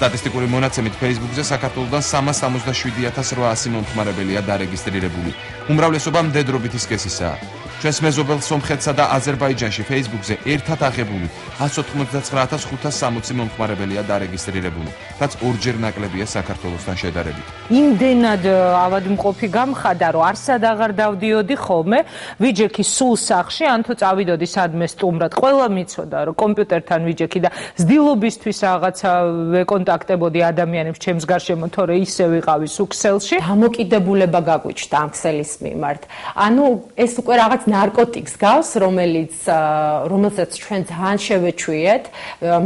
სტატისტიკური მონაცემით Facebook-ზე საქართველოდან 367,800 მომხმარებელია დარეგისტრირებული. უმრავლესობა მდედრობითი სქესისაა. ჩვენს მეზობელ სომხეთსა და აზერბაიჯანში Facebook-ზე ერთად აღებული 199,560 მომხმარებელია დარეგისტრირებული, რაც ორჯერ ნაკლებია საქართველოსთან შედარებით. იმდენად ავადმყოფი გამხადა, რომ არსად აღარ დავდიოდი ხოლმე, ვიჯექი სულ სახში, ან თუ წავიდოდი სადმე სტუმრად, ყველა მიცოდა, რომ კომპიუტერთან ვიჯექი და ზდილობისთვის რაღაცა ვეკონტაქტებოდი ადამიანებს ჩემს გარშემო, თორე ისე ვიყავი სუქსელში. დამოკიდებულება გაგვიჩნდა ამ ქსელის მიმართ. ანუ ეს უკვე რაღაც ნარკოტიკს გავს, რომელსაც ჩვენ ძალიან შევეჩვიეთ.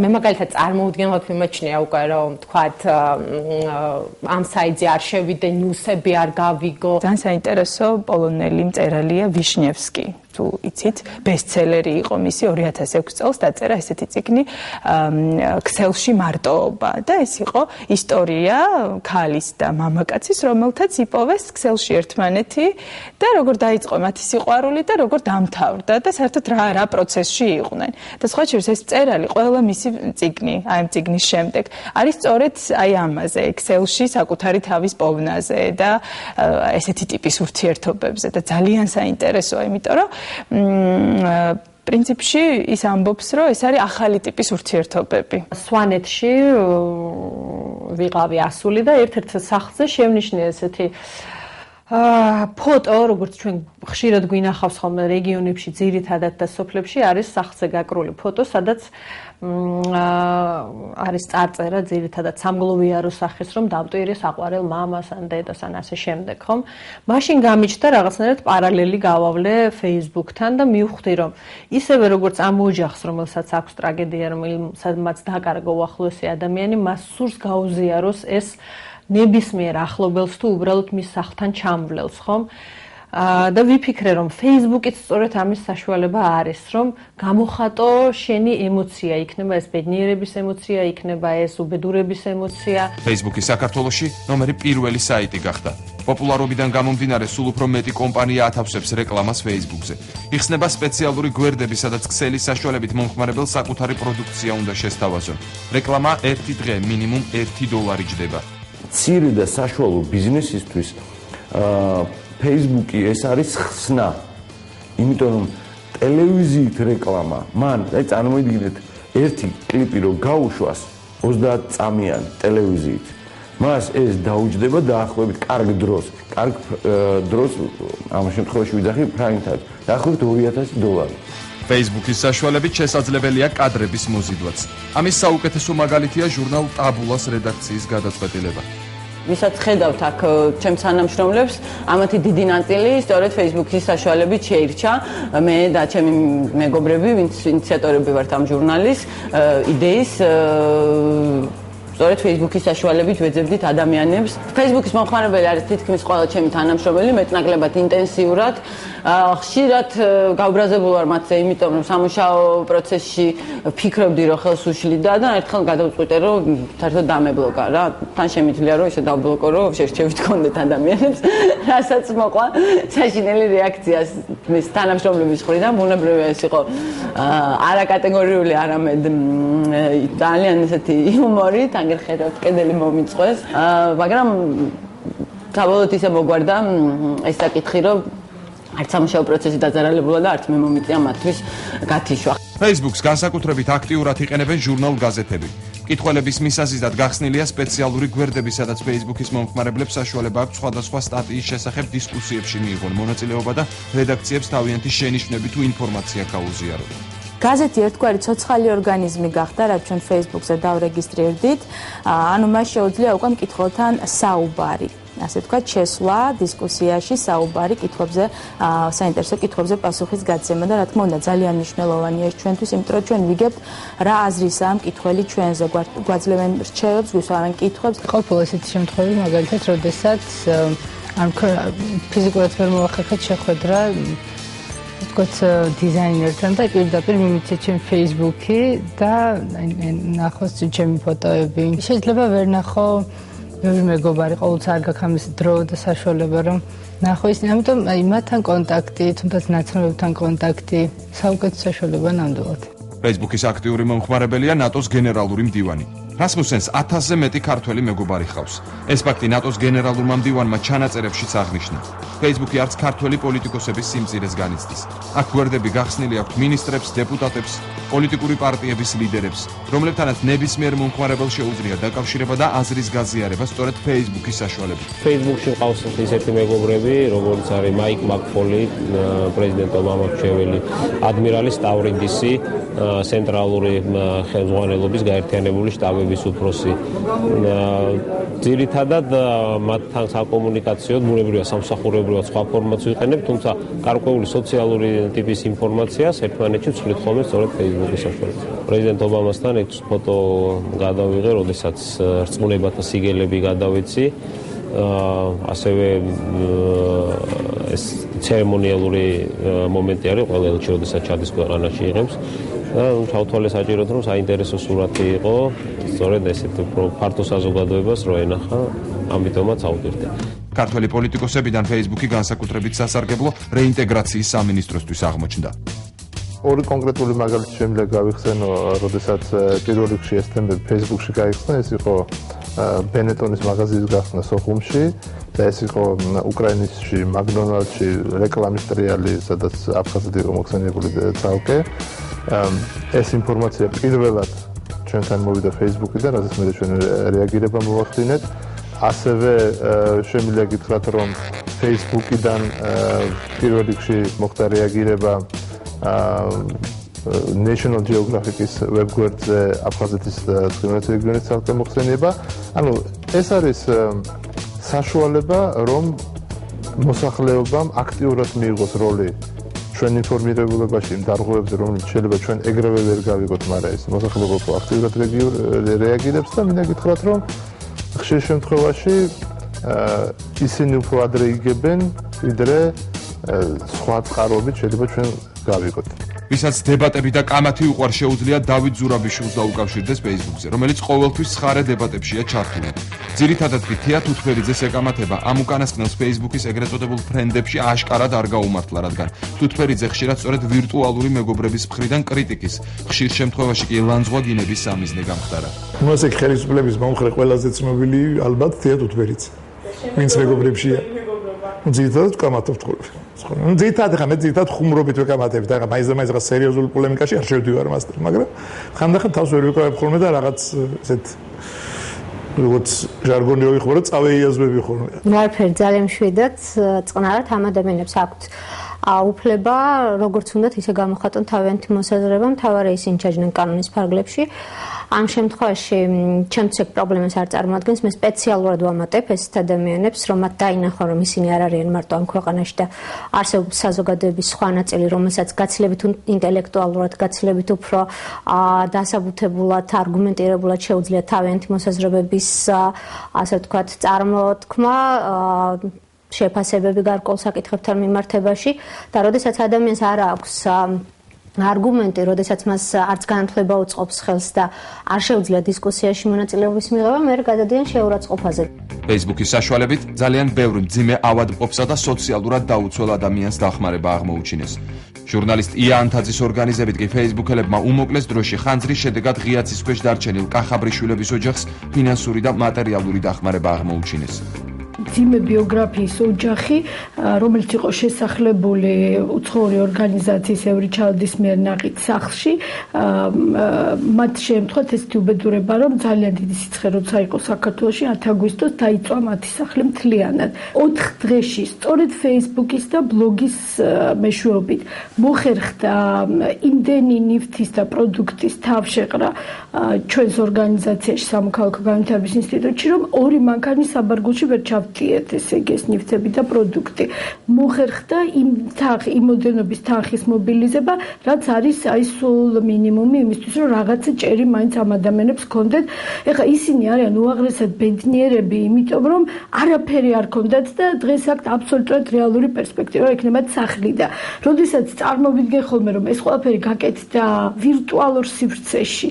მე მაგალითად წარმოუდგენლად მიმაჩნია უკვე, რომ თქვათ ამ საიტზე არ შევიდე, ნიუსები არ გავიგო. ძალიან საინტერესო პოლონელი მწერალია ვიშნევსკი. თუ იცით, ბესტსელერი იყო მისი 2006 წელს დაწერა ესეთი წიგნი ქსელში მარტოობა და ეს იყო ისტორია ქალის და მამაკაცის, რომელთაც იპოვეს ქსელში ერთმანეთი და როგორ დაიწყო მათი სიყვარული და როგორ დამთავრდა და საერთოდ რა პროცესში იყვნენ. და სხვა შორის ეს მწერალი ყველა მისი წიგნი, აი ამ წიგნის შემდეგ არის სწორედ აი ამაზე, ქსელში საკუთარი თავის პოვნაზე და ესეთი ტიპის ურთიერთობებზე და ძალიან საინტერესოა, იმიტომ რომ პრინციპში ის ამბობს, რომ ეს არის ახალი ტიპის ურთიერთობები. სვანეთში ვიყავი ასული და ერთ-ერთ სახლზე შევნიშნე ესეთი ფოტო, როგორც ჩვენ ხშირად გვინახავს ხოლმე რეგიონებში, ძირითადად და სოფლებში არის სახზე გაკრული ფოტო, სადაც არის წარწერა ძირითადად სამგლოვიარო სახის, რომ დავტვირე საყვარელ მამას ან დედას ან ასე შემდეგ, ხომ? მაშინ გამიჩნდა რაღაცნაირად პარალელი გავავლე Facebook-თან და მივხვდი, რომ ისევე როგორც ამ ოჯახს, რომელსაც აქვს ტრაგედია, რომელსაც დაკარგა უახლოესი ადამიანი, მას სურს გაუზიაროს ეს ნებისმიერ ახლობელს თუ უბრალოდ მის სახლთან ჩამვლელს, ხომ? და ვიფიქრე, რომ Facebook-იც სწორედ ამის საშუალება არის, რომ გამოხატო შენი ემოცია, იქნება ეს ბედნიერების ემოცია, იქნება ეს უბედურების ემოცია. Facebook-ი საქართველოში ნომერი პირველი საიტი გახდა. პოპულარობიდან გამომდინარე, სულ უფრო მეტი კომპანია ათავსებს რეკლამას Facebook-ზე. იხსნება სპეციალური გვერდები, სადაც ქსელის საშუალებით მომხმარებელს საკუთარი პროდუქცია უნდა შესთავაზონ. რეკლამა 1 დღე მინიმუმ $1 ჯდება. მცირე და საშუალო ბიზნესისთვის Facebook-ი ეს არის ხსნა. იმიტომ რომ ტელევიზიით რეკლამა, მან, წარმოიდგინეთ, ერთი კლიპი რო გაუშვას 30 წამიანი ტელევიზიით. მას ეს დაუჯდება დაახლოებით კარგ დროს ამ შემთხვევაში ვიძახი prime time. დაახლოებით $2000. Facebook-ის საშუალებით შესაძლებელია კადრების მოზიდვაც. ამის საუკეთესო მაგალითია ჟურნალ ტაბულას რედაქციის გადაწყვეტილება. ვისაც ხედავთ აქ ჩემს თანამშრომლებს, ამათი დიდი ნაწილი სწორედ Facebook-ის საშუალებით შეირჩა. მე და ჩემი მეგობრები, ვინც ინიციატორები ვართ ამ ჟურნალის იდეის სწორედ Facebook-ის საშუალებით ვეძებდით ადამიანებს. Facebook-ის მომხმარებელი არის თითქმის ყველა ჩემი თანამშრომელი, მეტნაკლებად ინტენსიურად. ხშირად გავბრაზებულ ვარ მათზე, იმიტომ რომ სამუშაო პროცესში ფიქრობდი, რომ ხელს უშლიდა და ერთხელ გადავწყვიტე, რომ საერთოდ დამებლოკა რა. თან შემიძლია რომ ისე დავბლოკო, რომ შერჩევით გქონდეთ ადამიანებს, რასაც მოყვა საშინელი რეაქცია მის თანამშრომლების მხრიდან. ბუნებრივია ეს იყო არაკატეგორიული, არამედ ძალიან ესეთი იუმორით, ანგერხედავთ კედელი მომიწყვეს, მაგრამ საბოლოოდ ისე მოგვარდა ეს საკითხი, რომ არც სამუშაო პროცესი დაძარალებულა და არც მე მომიწია მათთვის გათიშვა. Facebook-ს განსაკუთრებით აქტიურად იყენებენ ჟურნალ-გაზეთები. მკითხველების მისაზიდად გახსნილია სპეციალური გვერდები, სადაც Facebook-ის მომხმარებლებს საშუალება აქვს სხვადასხვა სტატიის შესახებ დისკუსიებში მიიღონ მონაწილეობა და რედაქციებს თავიანთი შენიშვნები თუ ინფორმაცია გაუზიარონ. გაზეთი ერთგვარი ცოცხალი ორგანიზმი გახდა, რაც ჩვენ Facebook-ზე დავრეგისტრირდით. ანუ მას შეუძლია უკვე მკითხველთან საუბარი. ასე ვთქვათ, შესვლა დისკუსიაში, საუბარი კითხვებზე, საინტერესო კითხვებზე პასუხის გაცემა და რა თქმა უნდა ძალიან მნიშვნელოვანია ეს ჩვენთვის, იმიტომ რომ ჩვენ ვიგებთ რა აზრისაა მკითხველი ჩვენზე, გვაძლევენ რჩევებს, გვისვამენ კითხვებს. ყოფილა ესეთი შემთხვევები, მაგალითად, როდესაც ან ფიზიკურად ვერ მოახერხეთ შეხვედრა ვთქვათ დიზაინერთან და პირდაპირ მიმიცა ჩემ Facebook-ი და ნახოს ჩემი ფოტოები. შეიძლება ვერ ნახო ბევრი მეგობარი, ყოველთვის არ გაქვს ამის დრო და საშუალება, რომ ნახო ისინი, ამიტომ მათთან კონტაქტი, თუნდაც ნაცნობებთან კონტაქტი, საუკეთესო საშუალება ნამდვილად. Facebook-ის აქტიური მომხმარებელია ნატოს გენერალური მდივანი. რასმუსენს 1000-ზე მეტი ქართველი მეგობარი ჰყავს. ეს ფაქტი ნატოს გენერალურმა მდივანმა ჩანაწერებშიც აღნიშნა. Facebook-ი არც ქართველი პოლიტიკოსების სიმწირეს განიცდის. აქ გვერდები გახსნილი აქვთ მინისტრებს, დეპუტატებს, პოლიტიკური პარტიების ლიდერებს, რომლებთანაც ნებისმიერ მომხმარებელს შეუძლია დაკავშირება და აზრის გაზიარება სწორედ Facebook-ის საშუალებით. Facebook-ში მყავს ისეთი მეგობრები, როგორც არის მაიკ მაკფოლი, პრეზიდენტ ობამა მრჩეველი, ადმირალი სტავრიდისი, ცენტრალური ხელმძღვანელობის გაერთიანებული შტაბების უფროსი. ძირითადად მათთან საკომუნიკაციოდ, ბუნებრივია სამსახურებრივად სხვა ფორმატს ვიყენებ, თუმცა გარკვეული სოციალური ტიპის ინფორმაციას ერთმანეთში ვცვლით ხოლმე სწორედ Facebook-ის საშუალებით. პრეზიდენტ ობამასთან ერთ ფოტო გადავიღე, როდესაც რწმუნებათა სიგელები გადავეცი. ასევე ეს ცერემონიალური მომენტი არის ყველა ელჩი, როდესაც ჩადის ქვეყანაში იღებს. და ჩავთვალე საჭიროდ, რომ საინტერესო სურათი იყო, სწორედ ესეთ ფართო საზოგადოებას რო ენახა, ამიტომაც ავდირდე. ქართველი პოლიტიკოსებიდან Facebook-ი განსაკუთრებით სასარგებლო რეინტეგრაციის სამინისტროსთვის აღმოჩნდა. ორი კონკრეტული მაგალითი შემიძლია გავიხსენო, როდესაც პირველ რიგში ეს თემები Facebook-ში გაიხსნა, ეს იყო ბენეტონის მაღაზიის გახსნა სოხუმში და ეს იყო უკრაინაში მაკდონალდში რეკლამის ტრიალი, სადაც აფხაზად იყო მოხსენიებული ცალკე. ეს ინფორმაცია პირველად ჩვენთან მოვიდა Facebook-იდან, რასაც მე ჩვენ რეაგირება მოვახდინეთ. ასევე შემიძლია გითხრათ, რომ Facebook-იდან პირველ რიგში მოხდა რეაგირება National Geographic-ის ვებგვერდზე აფხაზეთის ცხინვალის რეგიონის ცალკე მოხსენება. ანუ ეს არის საშუალება, რომ მოსახლეობამ აქტიურად მიიღოს როლი ჩვენ ინფორმირებულებაში იმ დარღვევებზე, რომელიც შეიძლება ჩვენ ეგრევე ვერ გავიგოთ, მაგრამ ეს მოსახლეობა აქტიურად რეაგირებს და მინდა გითხრათ, რომ ხშირ შემთხვევაში ისინი უფრო ადრე იგებენ, ვიდრე სხვა წყაროებით შეიძლება ჩვენ გავიგოთ. ვისაც დებატები და კამათი უყვარს, შეუძლია დავით ზურაბიშვილს დაუკავშირდეს Facebook-ზე, რომელიც ყოველთვის ხარე დებატებშია ჩართული. ძირითადად კი თეა თუთფერიძეს ეკამათება ამ უკანასკნელს Facebook-ის ეგრეთ წოდებულ ფრენდებში აშკარად არ გაუმართლა, რადგან თუთფერიძე ხშირად სწორედ ვირტუალური მეგობრების მხრიდან კრიტიკის, ხშირ შემთხვევაში კი ლანძღვაგინების სამიზნე გამხდარა. უმასე ხელისუფლების მომხრე ყველაზე ცნობილი ალბათ თეა თუთფერიძე. ვინც მეგობრებშია. ძირითადად კამათობთ ხოლმე. ძირითადად ხუმრობით ვეკამათებით, ახლა მაინც რაღაც სერიოზულ პოლემიკაში არ შევდივარ მასთან, მაგრამ ხანდახან თავს ვერ ვიკავებ ხოლმე და რაღაც ესეთ როგორც ჟარგონი ვიხმარო, წავეიაზმები ხოლმე. ვარფერ ძალიან მშვიდად, წყნარად ამ ადამიანებს აქვთ უფლება, როგორც უნდათ ისე გამოხატონ თავიანთი მოსაზრება, მთავარი ისინი ჩაჯდნენ კანონის ფარგლებში. ამ შემთხვევაში ჩემთვის ეგ პრობლემას არ წარმოადგენს, მე სპეციალურად ვამატებ ესეთ ადამიანებს, რომ მათ დაინახონ, რომ ისინი არ არიან მარტო ამ ქვეყანაში და არსებობს საზოგადოების სხვა ნაწილი, რომელსაც გაცილებით ინტელექტუალურად, გაცილებით უფრო დასაბუთებულად, არგუმენტირებულად შეუძლია თავიანთი მოსაზრებების, ასე ვთქვათ, წარმოთქმა, შეფასებები გარკვეულ საკითხებთან მიმართებაში და როდესაც ადამიანს არ აქვს არგუმენტი, როდესაც მას არც განათლება უწყობს ხელს და არ შეუძლია დისკუსიაში მონაწილეობის მიღება, მე გადადიან შეურაცხყოფაზე. Facebook-ის საშუალებით ძალიან ბევრი მძიმე ავადმყოფსა და სოციალურად დაუცველ ადამიანს დახმარება აღმოუჩინეს. ჟურნალისტ ია ანთაძის ორგანიზებით კი Facebook-ელებმა უმოკლეს დროში ხანძრის შედეგად ღიაცის ქვეშ დარჩენილ კახაბრიშვილების ოჯახს ფინანსური და მატერიალური დახმარება აღმოუჩინეს. ძიმე ბიოგრაფიის ოჯახი, რომელიც იყო შესახლებული უცხოური ორგანიზაციის Every Child-ის მიერ ნაყიდ სახლში, მათ შეემთხვათ ესეთი უბედურება, რომ ძალიან დიდი სიცხე როცა იყო საქართველოში 10 აგვისტოს დაიწვა მათი სახლი მთლიანად. 4 დღეში სწორედ Facebook-ის და ბლოგის მეშვეობით მოხერხდა იმდენი ნივთის და პროდუქტის თავშეყრა ჩვენს ორგანიზაციაში სამოქალაქო განვითარების ინსტიტუტში, რომ 2 მანქანის საბარგულში ვერ ჩავდიეთ ესე იგი ეს ნივთები და პროდუქტი. მოხერხდა იმ ოდენობის თანხის მობილიზება, რაც არის აი სულ მინიმუმი იმისთვის, რომ რაღაცა ჭერი მაინც ამ ადამიანებს ჰქონდეთ. ეხლა ისინი არიან უაღრესად ბედნიერები, იმიტომ რომ არაფერი არ ჰქონდათ და დღეს აქვთ აბსოლუტურად რეალური პერსპექტივა ექნებათ სახლი და როდესაც წარმოვიდგენ ხოლმე რომ ეს ყველაფერი გაკეთდა ვირტუალურ სივრცეში,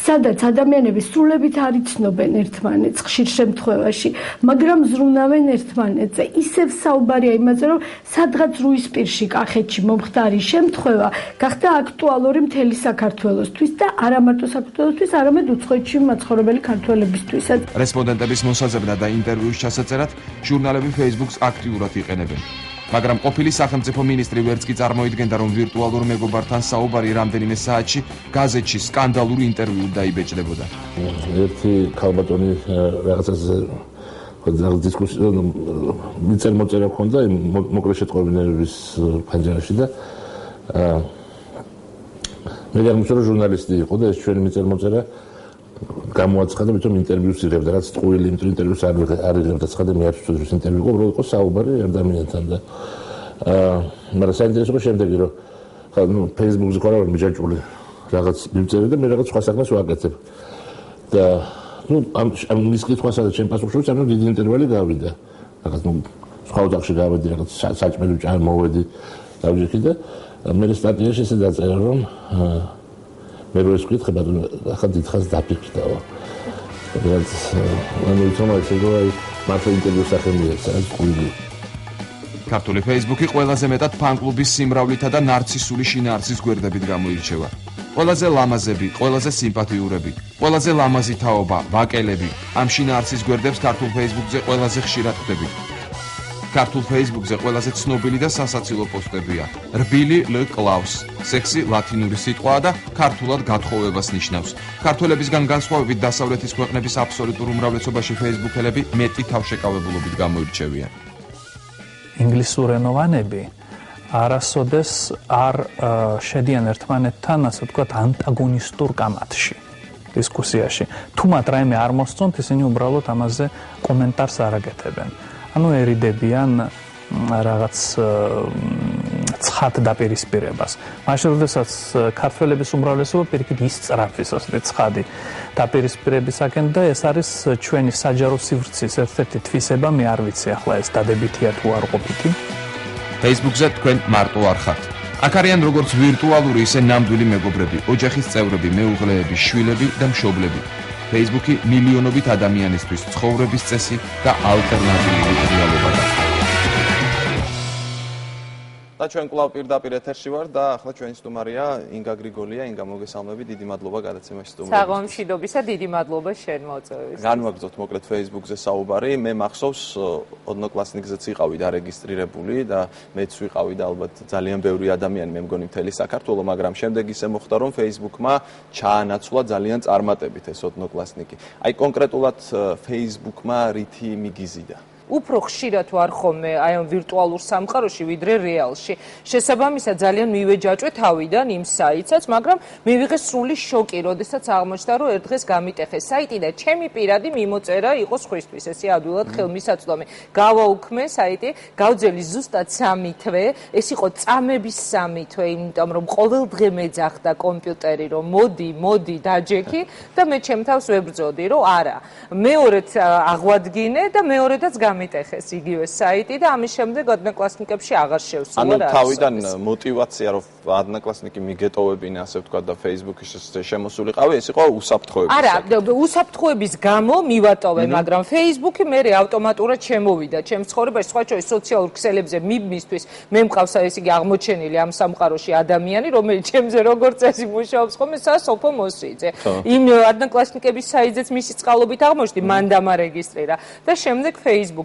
სადაც ადამიანები სრულებით არ იცნობენ ერთმანეთს ხშირ შემთხვევაში, მაგრამ ზრუნავენ ერთმანეთზე. ისევ საუბარია იმაზე, რომ სადღაც რუისპირში, კახეთში მომხდარი შემთხვევა გახდა აქტუალური მთელი საქართველოსთვის და არა მარტო საქართველოსთვის, არამედ უცხოეთში მაცხოვრებელი ქართველებისთვისაც. რესპონდენტების მოსაზრება და ინტერვიუს ჩასაწერად ჟურნალები Facebook-ს აქტიურად იყენებენ. მაგრამ ყოფილი სახელმწიფო მინისტრი ვერც კი წარმოიდგენდა, რომ ვირტუალურ მეგობართან საუბარი რამდენიმე საათში გაზეთში სკანდალური ინტერვიუდ დაიბეჭდებოდა. ერთი ქალბატონი რაღაცაზე დისკუსია მიწერ-მოწერა ჰქონდა მოკლე შეტყობინების ფანჯარაში და მე გამოსწორ ჟურნალისტი იყო და ეს ჩვენი მიწერ-მოწერა გამოაცხადა, რომ ინტერვიუს იღებდა, რაც ტყუილი ინტერვიუს არ იღებდა, ცხადა მე 10 წუთის ინტერვიუ იყო, უბრალოდ იყო საუბარი ადამიანთან და მაგრამ საინტერესო შემდეგი რომ Facebook-ზე ყარა ვარ მიჯაჭული რაღაც მიმწერე და მე რაღაც სხვა საქმეს ვაკეთებ და ამ მის კითხვასაც ჩემ პასუხში ამ დიდი ინტერვალი გავიდა. რაღაც სხვა ოთახში გავედი, რაღაც საჭმელი ჭამ მოვედი დავჭი და მე სტატიაში ესე დაწერა რომ მე რო ეს კითხე ბატონო ახლა დიდხანს დაფიქრდაო. რაც ანუ თომაში როგორი მართლა ინტერვიუს ახერხებია, სადაც ყური. ქართული Facebook-ი ყველაზე მეტად ფან-კლუბის სიმრავლითა და ნარცისული შინაარსის გვერდებით გამოირჩევა. ყველაზე ლამაზები, ყველაზე სიმპათიურები, ყველაზე ლამაზი თაობა, ვაკელები. ამ შინაარსის გვერდებს ქართულ Facebook-ზე ყველაზე ხშირად ხვდებით. ქართულ Facebook-ზე ყველაზე ცნობილი და სასაცილო პოსტებია. რბილი ლ კლავს. სექსი ლათინური სიტყვაა და ქართულად გათხოვებას ნიშნავს. ქართველებისგან განსხვავებით დასავლეთის ქვეყნების აბსოლუტურ უმრავლესობაში Facebook-ელები მეტი თავშეკავებულობით გამოირჩევიან. ინგლისურენოვანები არასოდეს არ შედიან ერთმანეთთან, ასე ვთქვათ, ანტაგონისტურ კამათში, დისკუსიაში. თუ მათ რაიმე არ მოსწონთ, ისინი უბრალოდ ამაზე კომენტარს არ აკეთებენ. ანუ ერიდებიან რაღაც ცხად დაპირისპირებას. მაშინ, როდესაც ქართველების უმრავლესობა პირიქით ისწრაფის ასეთი ცხადი დაპირისპირებისაკენ და ეს არის ჩვენი საჯარო სივრცის ერთ-ერთი თვისება, მე არ ვიცი ახლა ეს დადებითია თუ არ ყოფითი. Facebook-ზე თქვენ მარტო არ ხართ. აქ არიან როგორც ვირტუალური, ისე ნამდვილი მეგობრები, ოჯახის წევრები, მეუღლეები, შვილები და მშობლები. Facebook-ი მილიონობით ადამიანისთვის ცხოვრების წესი და ალტერნატიული რეალობა გახდა. და ჩვენ კვლავ პირდაპირ ეთერში ვარ და ახლა ჩვენი სტუმარია ინგა გრიგოლია. ინგა, მოგესალმები, დიდი მადლობა გადაცემაში სტუმრობისთვის. საღამოშიდობისა, დიდი მადლობა შენ მოწვევისთვის. განვაგრძოთ მოკლედ Facebook-ზე საუბარი. მე მახსოვს ოდნოკლასნიკზეც იყავი დარეგისტრირებული და მეც ვიყავი და ალბათ ძალიან ბევრი ადამიანი მე მგონი მთელი საქართველო, მაგრამ შემდეგ ისე მოხდა, რომ Facebook-მა ჩაანაცვლა ძალიან წარმატებით ეს ოდნოკლასნიკი. აი კონკრეტულად Facebook-მა რითი მიგიზიდა? უფრო ხშირად ვარ ხოლმე აი ამ ვირტუალურ სამყაროში ვიდრე რეალში. შესაბამისად ძალიან მივეჯაჭვე თავიდან იმ საიტსაც, მაგრამ მივიღე სრული შოკი, როდესაც აღმოჩნდა, რომ ერთ დღეს გამიტეხე საიტი და ჩემი პირადი მიმოწერა იყო სხვისთვის. ესე ადვილად ხელმისაწვდომი. გავაუქმე საიტი, გავძელი ზუსტად 3 თვე, ეს იყო წამების 3 თვე, იმიტომ რომ ყოველ დღე მეძახდა კომპიუტერი, რომ მოდი, დაჯექი და მე ჩემ თავს ვებრძოდი, რომ არა. მეორედ აღვადგინე და მეორედაც მიტეხეს იგივე საიტი და ამის შემდეგ ოდნოკლასნიკებში აღარ შევსულა. ანუ თავიდან мотиваცია რომ ოდნოკლასნიკი მიგეტოვებინა, ასე ვთქვათ და Facebook-ის შემოსულიყავი, ეს იყო უსაფრთხოების. არა, უსაფრთხოების გამო მივატოვე, მაგრამ Facebook-ი მერე ავტომატურად შემოვიდა ჩემს ცხოვრებაში, სხვა შორის სოციალურ ქსელებზე მიმისთვის. მე მყავს ეს იგი აღმოჩენილი ამ სამყაროში ადამიანი, რომელიც ჩემზე როგორც წესი მუშაობს ხოლმე სასოფო მოსვიძე. იმ ოდნოკლასნიკების საიტზეც მისი წყალობით აღმოჩნდი, მან დამარეგისტრირა და შემდეგ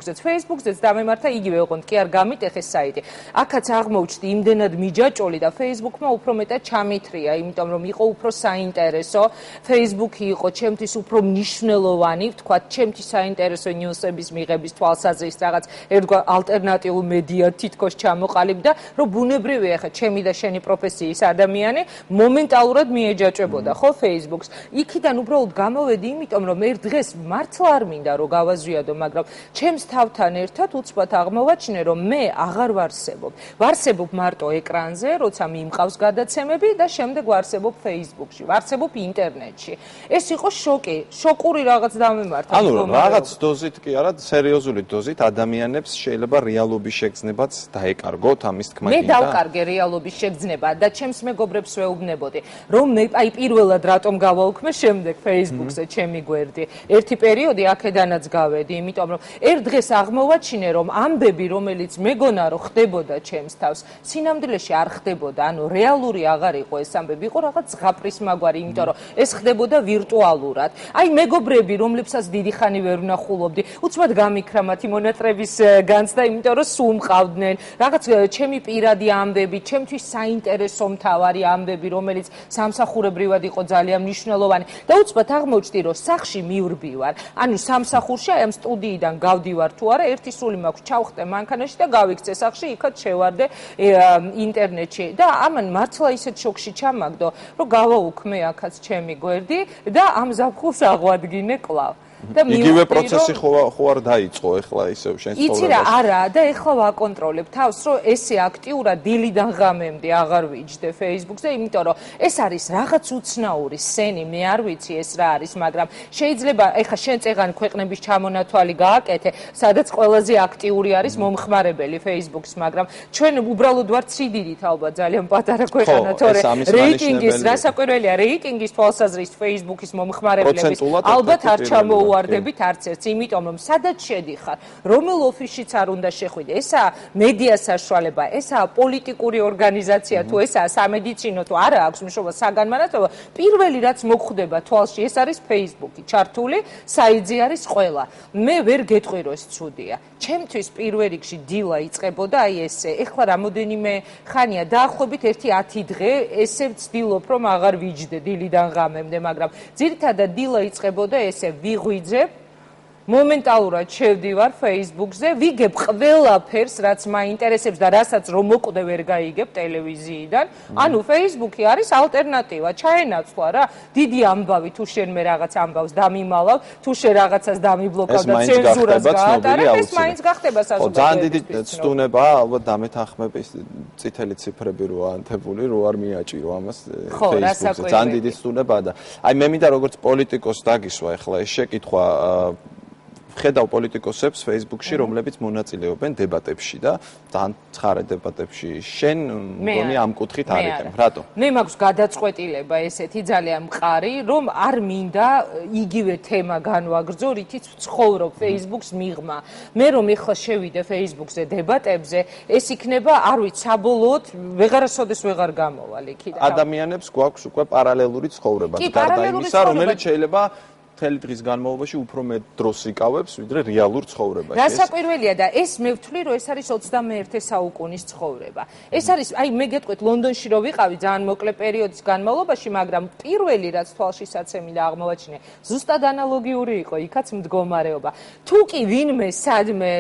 Facebook-ზეც დამემართა იგივე ოღონდ კი არ გამიტეხეს საიტი. აქაც აღმოჩნდი იმდენად მიჯაჭვული და Facebook-მა უფრო მეტად ჩამithრია, იმიტომ რომ იყო უფრო საინტერესო. Facebook-ი იყო ჩემთვის უფრო მნიშვნელოვანი, ვთქვათ, ჩემთვის საინტერესო ნიუსების მიღების თვალსაზრისით რაღაც ერთგვარ ალტერნატიულ მედია თითქოს ჩამოყალიბდა, რომ ბუნებრივია ხა ჩემი და შენი პროფესიის ადამიანი მომენტალურად მიეჯაჭვებოდა ხო Facebook-ს. იქიდან უბრალოდ გამოვედი, იმიტომ რომ ერთ დღეს მართლა არ მინდა რომ გავაზვიადო, მაგრამ ჩემს თავთან ერთად უცბად აღმოვაჩინე, რომ მე აღარ ვარსებობ. ვარსებობ მარტო ეკრანზე, როცა მიმყავს გადაცემები და შემდეგ ვარსებობ Facebook-ში, ვარსებობ ინტერნეტში. ეს იყო შოკი, შოკური რაღაც დამემართა. ანუ რაღაც დოზით კი არა, სერიოზული დოზით ადამიანებს შეიძლება რეალობის შეგრძნებაც დაეკარგოთ ამის თქმა მე დავკარგე რეალობის შეგრძნება და ჩემს მეგობრებს ვეუბნებოდი, რომ მე აი პირველად რატომ გავაუქმე შემდეგ Facebook-ზე ჩემი გვერდი. ერთი პერიოდი აქედანაც გავედი, იმიტომ რომ ერთ დღეს აღმოვაჩინე, რომ ამბები, რომელიც მეგონა რომ ხდებოდა ჩემს თავს, სინამდვილეში არ ხდებოდა, ანუ რეალური აღარ იყო ეს ამბები, იყო რაღაც ზღაპრის მაგვარი, იმიტომ რომ ეს ხდებოდა ვირტუალურად. აი მეგობრები, რომლებსაც დიდი ხანი ვერ ვნახულობდი, უცბად გამიქრა მათი მონატრების განცდა, იმიტომ რომ სულ მყავდნენ, რაღაც ჩემი პირადი ამბები, ჩემთვის საინტერესო მთავარი ამბები, რომელიც სამსახურებრივად იყო ძალიან მნიშვნელოვანი და უცბად აღმოჩნდი, რომ სახში მივრბივარ. ანუ სამსახურში აი ამ სტუდიიდან გავდივარ თუ არა, ერთი სული მაქვს, ჩავხტე მანქანაში და გავიქცე სახში, იქაც შევარდე ინტერნეტში და ამან მართლა ისეთ შოკში ჩამაგდო, რომ გავაუქმე აქაც ჩემი გვერდი და ამ ზაფხულს აღვადგინე კვლავ. იგივე პროცესი ხო არ დაიწყო ეხლა ისევ შენ ცხოვრებაში? იცი რა, არა და ეხლა ვაკონტროლებ თავს, რომ ესე აქტიურად დილიდან ღამემდე აღარ ვიჯდე Facebook-ზე, იმიტომ რომ ეს არის რაღაც უცნაური სენი, მე არ ვიცი ეს რა არის, მაგრამ შეიძლება ეხლა შენ წეღან ქვეყნების ჩამონათვალი გააკეთე, სადაც ყველაზე აქტიური არის მომხმარებელი Facebook-ს, მაგრამ ჩვენ უბრალოდ ვართ სიდიდით ალბათ ძალიან პატარა ქვეყანა, თორე რეიტინგის, რასაკვირველია, რეიტინგის თვალსაზრისით Facebook-ის მომხმარებლების ალბათ არ ჩამოუვარდებით არც ერთს, იმიტომ რომ სადაც შედიხარ, რომელ ოფისშიც არ უნდა შეხვიდე, ესაა მედია საშუალება, ესაა პოლიტიკური ორგანიზაცია თუ ესაა სამედიცინო თუ არა აქვს მშობა საგანმანათლებლო, პირველი რაც მოხვდება თვალში, ეს არის Facebook-ი, ჩართული საიტზე არის ყველა. მე ვერ გეტყვი რომ ეს ცუდია. ჩემთვის პირველ რიგში დილა იწყებოდა აი ესე. ეხლა რამოდენიმე ხანია დაახლოებით 1-10 დღე ესე ვცდილობ რომ აღარ ვიჯდე დილიდან ღამემდე, მაგრამ ძირითადად დილა იწყებოდა ესე ვიღვიძებ მომენტალურად შევდივარ Facebook-ზე, ვიგებ ყველაფერს, რაც მაინტერესებს და რასაც რომ მოკვდე ვერ გაიგებ ტელევიზიიდან. ანუ Facebook-ი არის ალტერნატივა, ჩაენაცვლა რა. დიდი ამბავი თუ შენ მე რაღაც ამბავს დამიმალავ, თუ შენ რაღაცას დამიბლოკავ და ცენზურას გაატარებ, ეს მაინც გახდება საზოგადოების. ძალიან დიდი ცდუნებაა, ალბათ დამეთანხმები წითელი ციფრები რო ანთებული, რო არ მიაჭირო ამას Facebook-ზე. ძალიან დიდი ცდუნებაა და აი მე მინდა როგორც პოლიტიკოს დაგისვა ახლა ეს შეკითხვა ხედავ პოლიტიკოსებს Facebook-ში, რომლებიც მონაწილეობენ დებატებში და ძალიან ცხარე დებატებში. შენ მგონი ამ კუთხით არ იყენ. რატო? მე მაქვს გადაწყვეტილება ესეთი ძალიან მყარი, რომ არ მინდა იგივე თემა განვაგრძო, რითიც ვცხოვრობ Facebook-ს მიღმა. მე რომ ეხლა შევიდე Facebook-ზე დებატებზე, ეს იქნება, არ ვიცი, საბოლოოდ ვეღარასოდეს ვეღარ გამოვალ იქიდან. ადამიანებს გვაქვს უკვე პარალელური ცხოვრება. გარდა იმისა, რომელიც შეიძლება მთელი დღის განმავლობაში უფრო მეტ დროს იკავებს, ვიდრე რეალურ ცხოვრებაში. რასაკვირველია და ეს მე ვთვლი, რომ ეს არის 21 საუკუნის ცხოვრება. ეს არის, აი მე გეტყვით, ლონდონში რო ვიყავი ძალიან მოკლე პერიოდის განმავლობაში, მაგრამ პირველი რაც თვალში საცემი და აღმოვაჩინე, ზუსტად ანალოგიური იყო იქაც მდგომარეობა. თუ კი ვინმე სადმე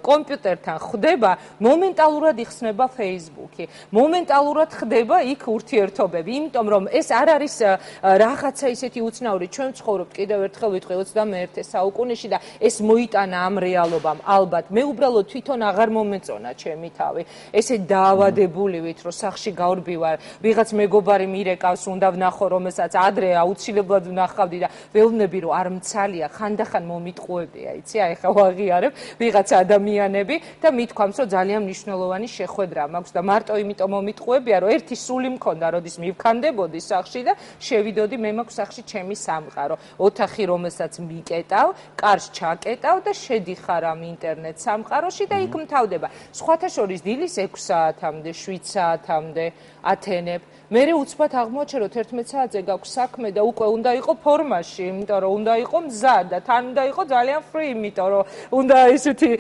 კომპიუტერთან ხვდება, მომენტალურად იხსნება Facebook-ი. მომენტალურად ხდება იქ ურთიერთობები, იმიტომ რომ ეს არ არის რაღაცა ისეთი უცნაური, ჩვენ ვცხოვრობთ კიდევ ერთხელ ვიტყვი 21 საუკუნეში და ეს მოიტანა ამ რეალობამ. ალბათ, მე უბრალოდ თვითონ აღარ მომეწონა ჩემი თავი. ესე დაავადებული ვით, რომ სახში გავრბივარ, ვიღაც მეგობარი მირეკავს, უნდა ვნახო, რომელსაც ადრე აუცილებლად ვნახავდი და ველნები, რომ არ მცალია, ხანდახან მომიტყუებია, იცი, აი ხა ვაღიარებ ვიღაც ადამიანები და მithქვამს, რომ ძალიან მნიშვნელოვანი შეხვედრა მაქვს და მარტო იმიტომ მომიტყუებია, რომ ერთი სული მქონდა, როდის მივქანდებოდი სახში და შევიდოდი, მე მაქვს სახში ჩემი სამყარო. ოთახი, რომელსაც მიკეტავ, კარს ჩაკეტავ და შედიხარ ამ ინტერნეტ სამყაროში და იქ მთავდება. სხვათა შორის დილის 6 საათამდე, 7 საათამდე ათენებ. მერე უცბად აღმოაჩენ, რომ 11 საათზე გაქვს საქმე და უკვე უნდა იყო ფორმაში, იმიტომ რომ უნდა იყო მზად და თან უნდა იყო ძალიან free, იმიტომ რომ უნდა ესეთი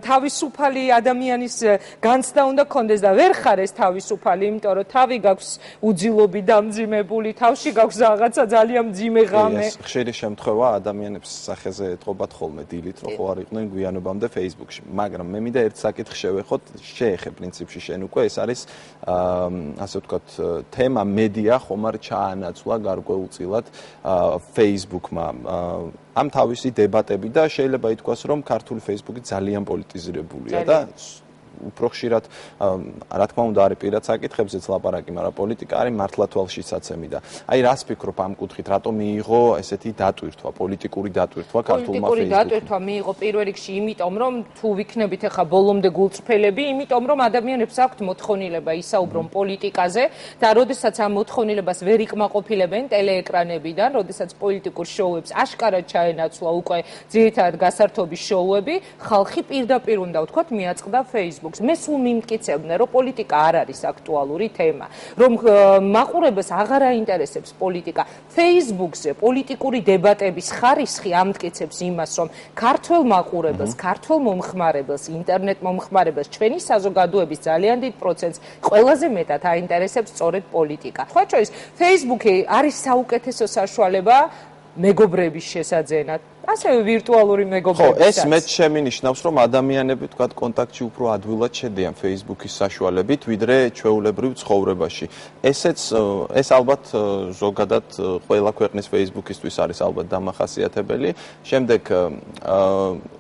თავისუფალი ადამიანის განცდა უნდა კონდეს და ვერ ხარ ეს თავისუფალი, იმიტომ რომ თავი გაქვს უძილობი დამძიმებული, თავში გაქვს რაღაცა ძალიან მძიმე ღამე. ხშირი შემთხვევა ადამიანებს სახეზე ეთყობათ ხოლმე დილით, რომ ხო არ იყვნენ გვიანობამდე Facebook-ში. მაგრამ მე მინდა ერთ საკითხი შევეხოთ, შეეხე პრინციპში შენ უკვე ეს არის ასე ვთქვათ თემა მედია ხომ არ ჩაანაცვლა გარკვეულწილად Facebook-მა ამ თავისი დებატები და შეიძლება ითქვას, რომ ქართული Facebook-ი ძალიან პოლიტიზირებულია და უფრო ხშირად რა თქმა უნდა არის პირად საკითხებზეც ლაპარაკი, მაგრამ პოლიტიკა არის მართლა თვალშისაცემი და აი რას ფიქრობ ამ კუთხით, რატომ მიიღო ესეთი დატვირთვა, პოლიტიკური დატვირთვა ქართულმა Facebook-მა? პოლიტიკური დატვირთვა მიიღო პირველ რიგში იმიტომ, რომ თუ ვიქნებით ახლა ბოლომდე გულწრფელები, იმიტომ რომ ადამიანებს აქვთ მოთხოვნილება ისაუბრონ პოლიტიკაზე და როდესაც ამ მოთხოვნილებას ვერ იკმაყოფილებენ ტელეეკრანებიდან, როდესაც პოლიტიკურ შოუებს აშკარად ჩაენაცვლა უკვე ძირითადად გასართობი შოუები, ხალხი პირდაპირ უნდა ვთქვათ მიაწყდა Facebook-ს. მე სულ მიმტკიცებდნენ, რომ პოლიტიკა არ არის აქტუალური თემა, რომ მაყურებელს აღარ აინტერესებს პოლიტიკა. Facebook-ზე პოლიტიკური დებატების ხარისხი ამტკიცებს იმას, რომ ქართველ მაყურებელს, ქართველ მომხმარებელს, ინტერნეტ მომხმარებელს, ჩვენი საზოგადოების ძალიან დიდ პროცენტს ყველაზე მეტად აინტერესებს სწორედ პოლიტიკა. სხვა შორის, Facebook-ი არის საუკეთესო საშუალება მეგობრების შესაძენად. ასევე ვირტუალური მეგობრებსაც. ხო, ეს მეც შემინიშნავს, რომ ადამიანები თქვათ კონტაქტში უფრო ადვილად შედიან Facebook-ის საშუალებით, ვიდრე ჩვეულებრივ ცხოვრებაში. ეს ალბათ ზოგადად ყველა ქვეყნის Facebook-ისთვის არის ალბათ დამახასიათებელი. შემდეგ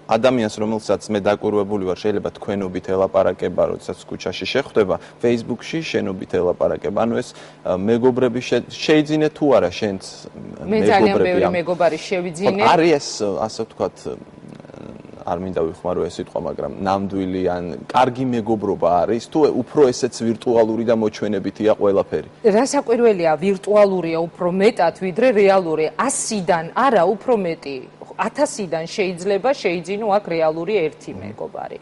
ადამიანს, რომელსაც მე დაკვირვებული ვარ, შეიძლება თქვენობით ელაპარაკება, როდესაც ქუჩაში შეხვდება, Facebook-ში შენობით ელაპარაკება. ანუ ეს მეგობრები შეიძინე თუ არა შენც მეგობრები? მე ძალიან ბევრი მეგობარი შევიძინე. არის ასე ვთქვათ, არ მინდა ვიხმარო ეს სიტყვა, მაგრამ ნამდვილი ან კარგი მეგობრობა არის, თუ უფრო ესეც ვირტუალური და მოჩვენებითია ყველაფერი? რასაკვირველია, ვირტუალურია უფრო მეტად, ვიდრე რეალური. 100-დან არა, უფრო მეტი. 1000-დან შეიძლება შეიძინო აქ რეალური ერთი მეგობარი.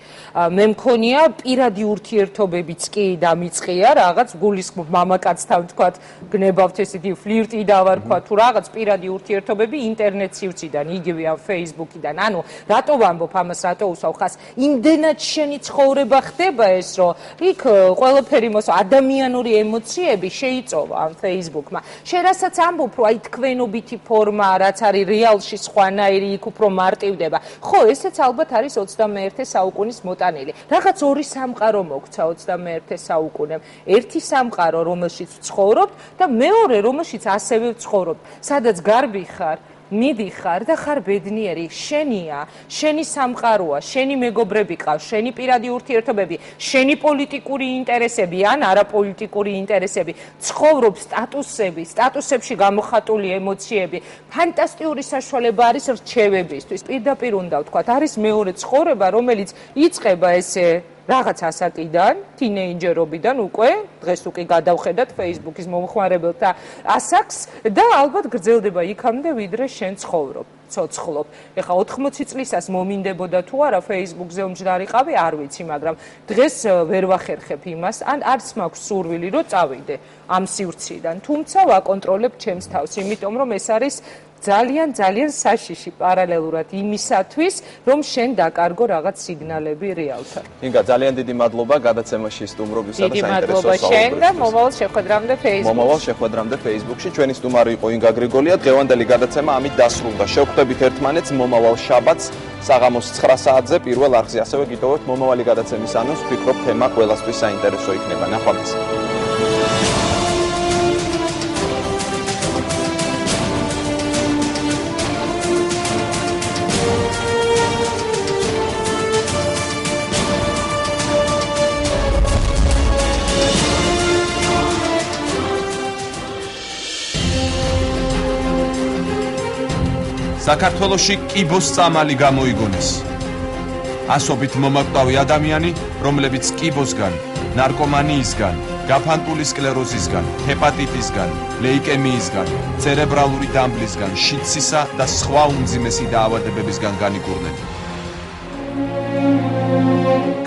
მე მქონია პირადი ურთიერთობებიც კი დამიწყია, რაღაც გულისხმობ მამაკაცთან თქვათ, გნებავთ ესეთი ფლირტი დავარქვა თუ რაღაც პირადი ურთიერთობები ინტერნეტ სივრციდან, იგივე ამ Facebook-იდან. ანუ რატო ვამბობ ამას, რატო უსაუბრ ხას? იმდენად შენი ცხოვრება ხდება ეს, რომ იქ ყველაფერი ადამიანური ემოციები შეიწოვა ამ Facebook-მა. შენ რასაც ამბობ, რომ აი თქვენობითი ფორმა, რაც არის რეალში სხვანაირი იქ უფრო მარტივდება. ხო, ესეც ალბათ არის 21 საუკუნის მოტანილი. რაღაც ორი სამყარო მოგვცა 21 საუკუნემ. ერთი სამყარო, რომელშიც ვცხოვრობთ და მეორე, რომელშიც ასევე ვცხოვრობთ. სადაც გარბი ხარ, მიდიხარ და ხარ ბედნიერი, შენია, შენი სამყაროა, შენი მეგობრები ყავს, შენი პირადი ურთიერთობები, შენი პოლიტიკური ინტერესები ან არაპოლიტიკური ინტერესები, ცხოვრობ სტატუსებში გამოხატული ემოციები, ფანტასტიკური საშუალება არის რჩევებისთვის. პირდაპირ უნდა ვთქვათ, არის მეორე ცხოვრება, რომელიც იწყება ესე რაღაც ასაკიდან, თინეიჯერობიდან უკვე, დღეს უკვე გადავხედათ Facebook-ის მომხმარებელთა ასაკს და ალბათ გრძელდება იქამდე, ვიდრე შენ ცხოვრობ, ცოცხლობ. ეხლა 80 წლისას მომინდებოდა თუ არა Facebook-ზე უმჯდარიყავი, არ ვიცი, მაგრამ დღეს ვერ ვახერხებ იმას, ან არც მაქვს სურვილი, რომ წავიდე ამ სივრციდან. თუმცა ვაკონტროლებ ჩემს თავს, იმიტომ რომ ეს არის ძალიან საშიში პარალელურად იმისათვის, რომ შენ დაკარგო რაღაც სიგნალები რეალთან. ინგა, ძალიან დიდი მადლობა გადაცემაში სტუმრობისა და საინტერესო საუბრისთვის. შენ და მომავალ შეხვედრამდე Facebook-ში. მომავალ შეხვედრამდე Facebook-ში. ჩვენი სტუმარი იყო ინგა გრიგოლია. დღევანდელი გადაცემა ამით დასრულდა. შევხვდებით ერთმანეთს მომავალ შაბათს საღამოს 9 საათზე პირველ არხზე. ასევე გიტოვებთ მომავალი გადაცემის ანონსს, ვფიქრობ თემა ყველასთვის საინტერესო იქნება. ნახვამდის. საქართველოში კიბოს წამალი გამოიგონეს. ასობით მომაკვდავი ადამიანი, რომლებიც კიბოსგან, ნარკომანიისგან, გაფანტული სკლეროზისგან, ჰეპატიტისგან, ლეიკემიისგან, ცერებრალური დამბლისგან, შიდსისა და სხვა უმძიმესი დაავადებებისგან განიკურნენ.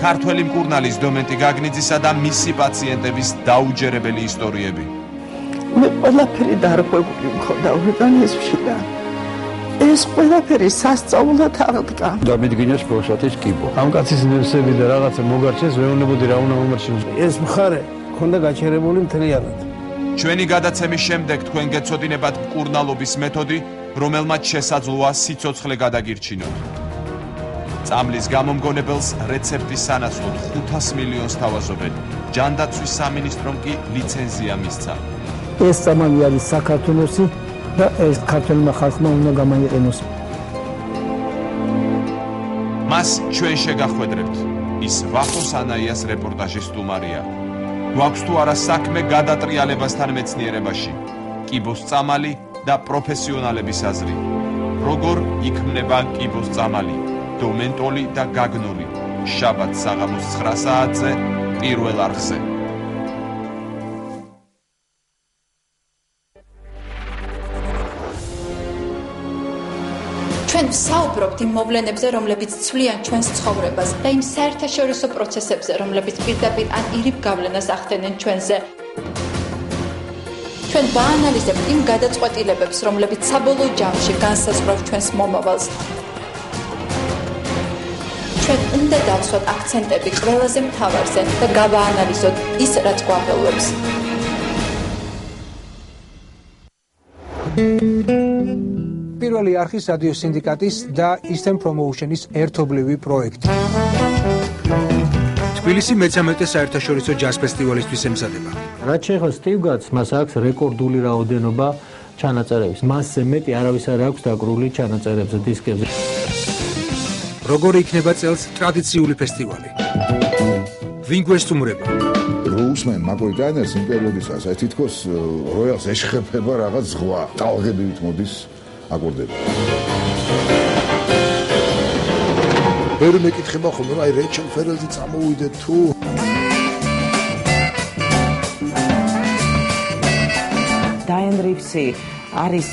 ქართველი მკურნალის დომენტი გაგნიძისა და მისი პაციენტების დაუჯერებელი ისტორიები. მე ყველაფერი დარღვეული მქონდა ორგანიზმშიდან. ეს ყველაფერი სასწაულად აღდგა. დამიდგინეს პროსტატის კიბო. ამ კაცის ნერსები და რაღაცა მოგარჩეს, ვერ უნებოდი რა უნდა მომარჩინოს. ეს მხარე ქონდა გაჩერებული მთლიანად. ჩვენი გადაცემის შემდეგ თქვენ გეცოდინებათ მკურნალობის მეთოდი, რომელმაც შესაძლოა სიცოცხლე გადაგირჩინოთ. წამლის გამომგონებელს რეცეპტის სანაცვლოდ 500 მილიონს თავაზობენ. ჯანდაცვის სამინისტრომ კი ლიცენზია მისცა. ეს წამალი არის საქართველოსი და ეს ქართველმა ხალხმა უნდა გამოიყენოს. მას ჩვენ შეგახვედრებთ. ის ვახოს ანაიას რეპორტაჟის სტუმარია. გვაქვს თუ არა საქმე გადატრიალებასთან მეცნიერებაში. კიბოს წამალი და პროფესიონალების აზრი. როგორ იქმნება კიბოს წამალი? დომენტოლი და გაგნოლი. შაბათს საღამოს 9 საათზე პირველ არხზე. ჩვენ ვსაუბრობთ იმ მოვლენებზე, რომლებიც ცვლიან ჩვენს ცხოვრებას და იმ საერთაშორისო პროცესებზე, რომლებიც პირდაპირ ან ირიბ გავლენას ახდენენ ჩვენზე. ჩვენ ვაანალიზებთ იმ გადაწყვეტილებებს, რომლებიც საბოლოო ჯამში განსაზღვრავს ჩვენს მომავალს. ჩვენ უნდა დავსვათ აქცენტები ყველაზე მთავარზე და გავაანალიზოთ ის, რაც გვაღელვებს. პირველი არხის რადიო სინდიკატის და Eastern Promotion-ის ერთობლივი პროექტი. თბილისი მე-13 საერთაშორისო ჯაზ ფესტივალისთვის ემზადება. რაც შეეხება სტივ გატს, მას აქვს რეკორდული რაოდენობა ჩანაწერების. მასზე მეტი არავის არ აქვს დაკრული ჩანაწერებზე, დისკებზე. როგორი იქნება წელს ტრადიციული ფესტივალი? ვინ გვესტუმრება? როუსმენ მაკოიტაინერს იმ პერიოდისას ეს თითქოს როიალს ეშხება რაღაც ზღვა. ტალღებით მოდის აკორდება. ვერ მეკითხება ხოლმე, აი რეჩელ ფერელზი წამოვიდეთ თუ? დაენ რივსი არის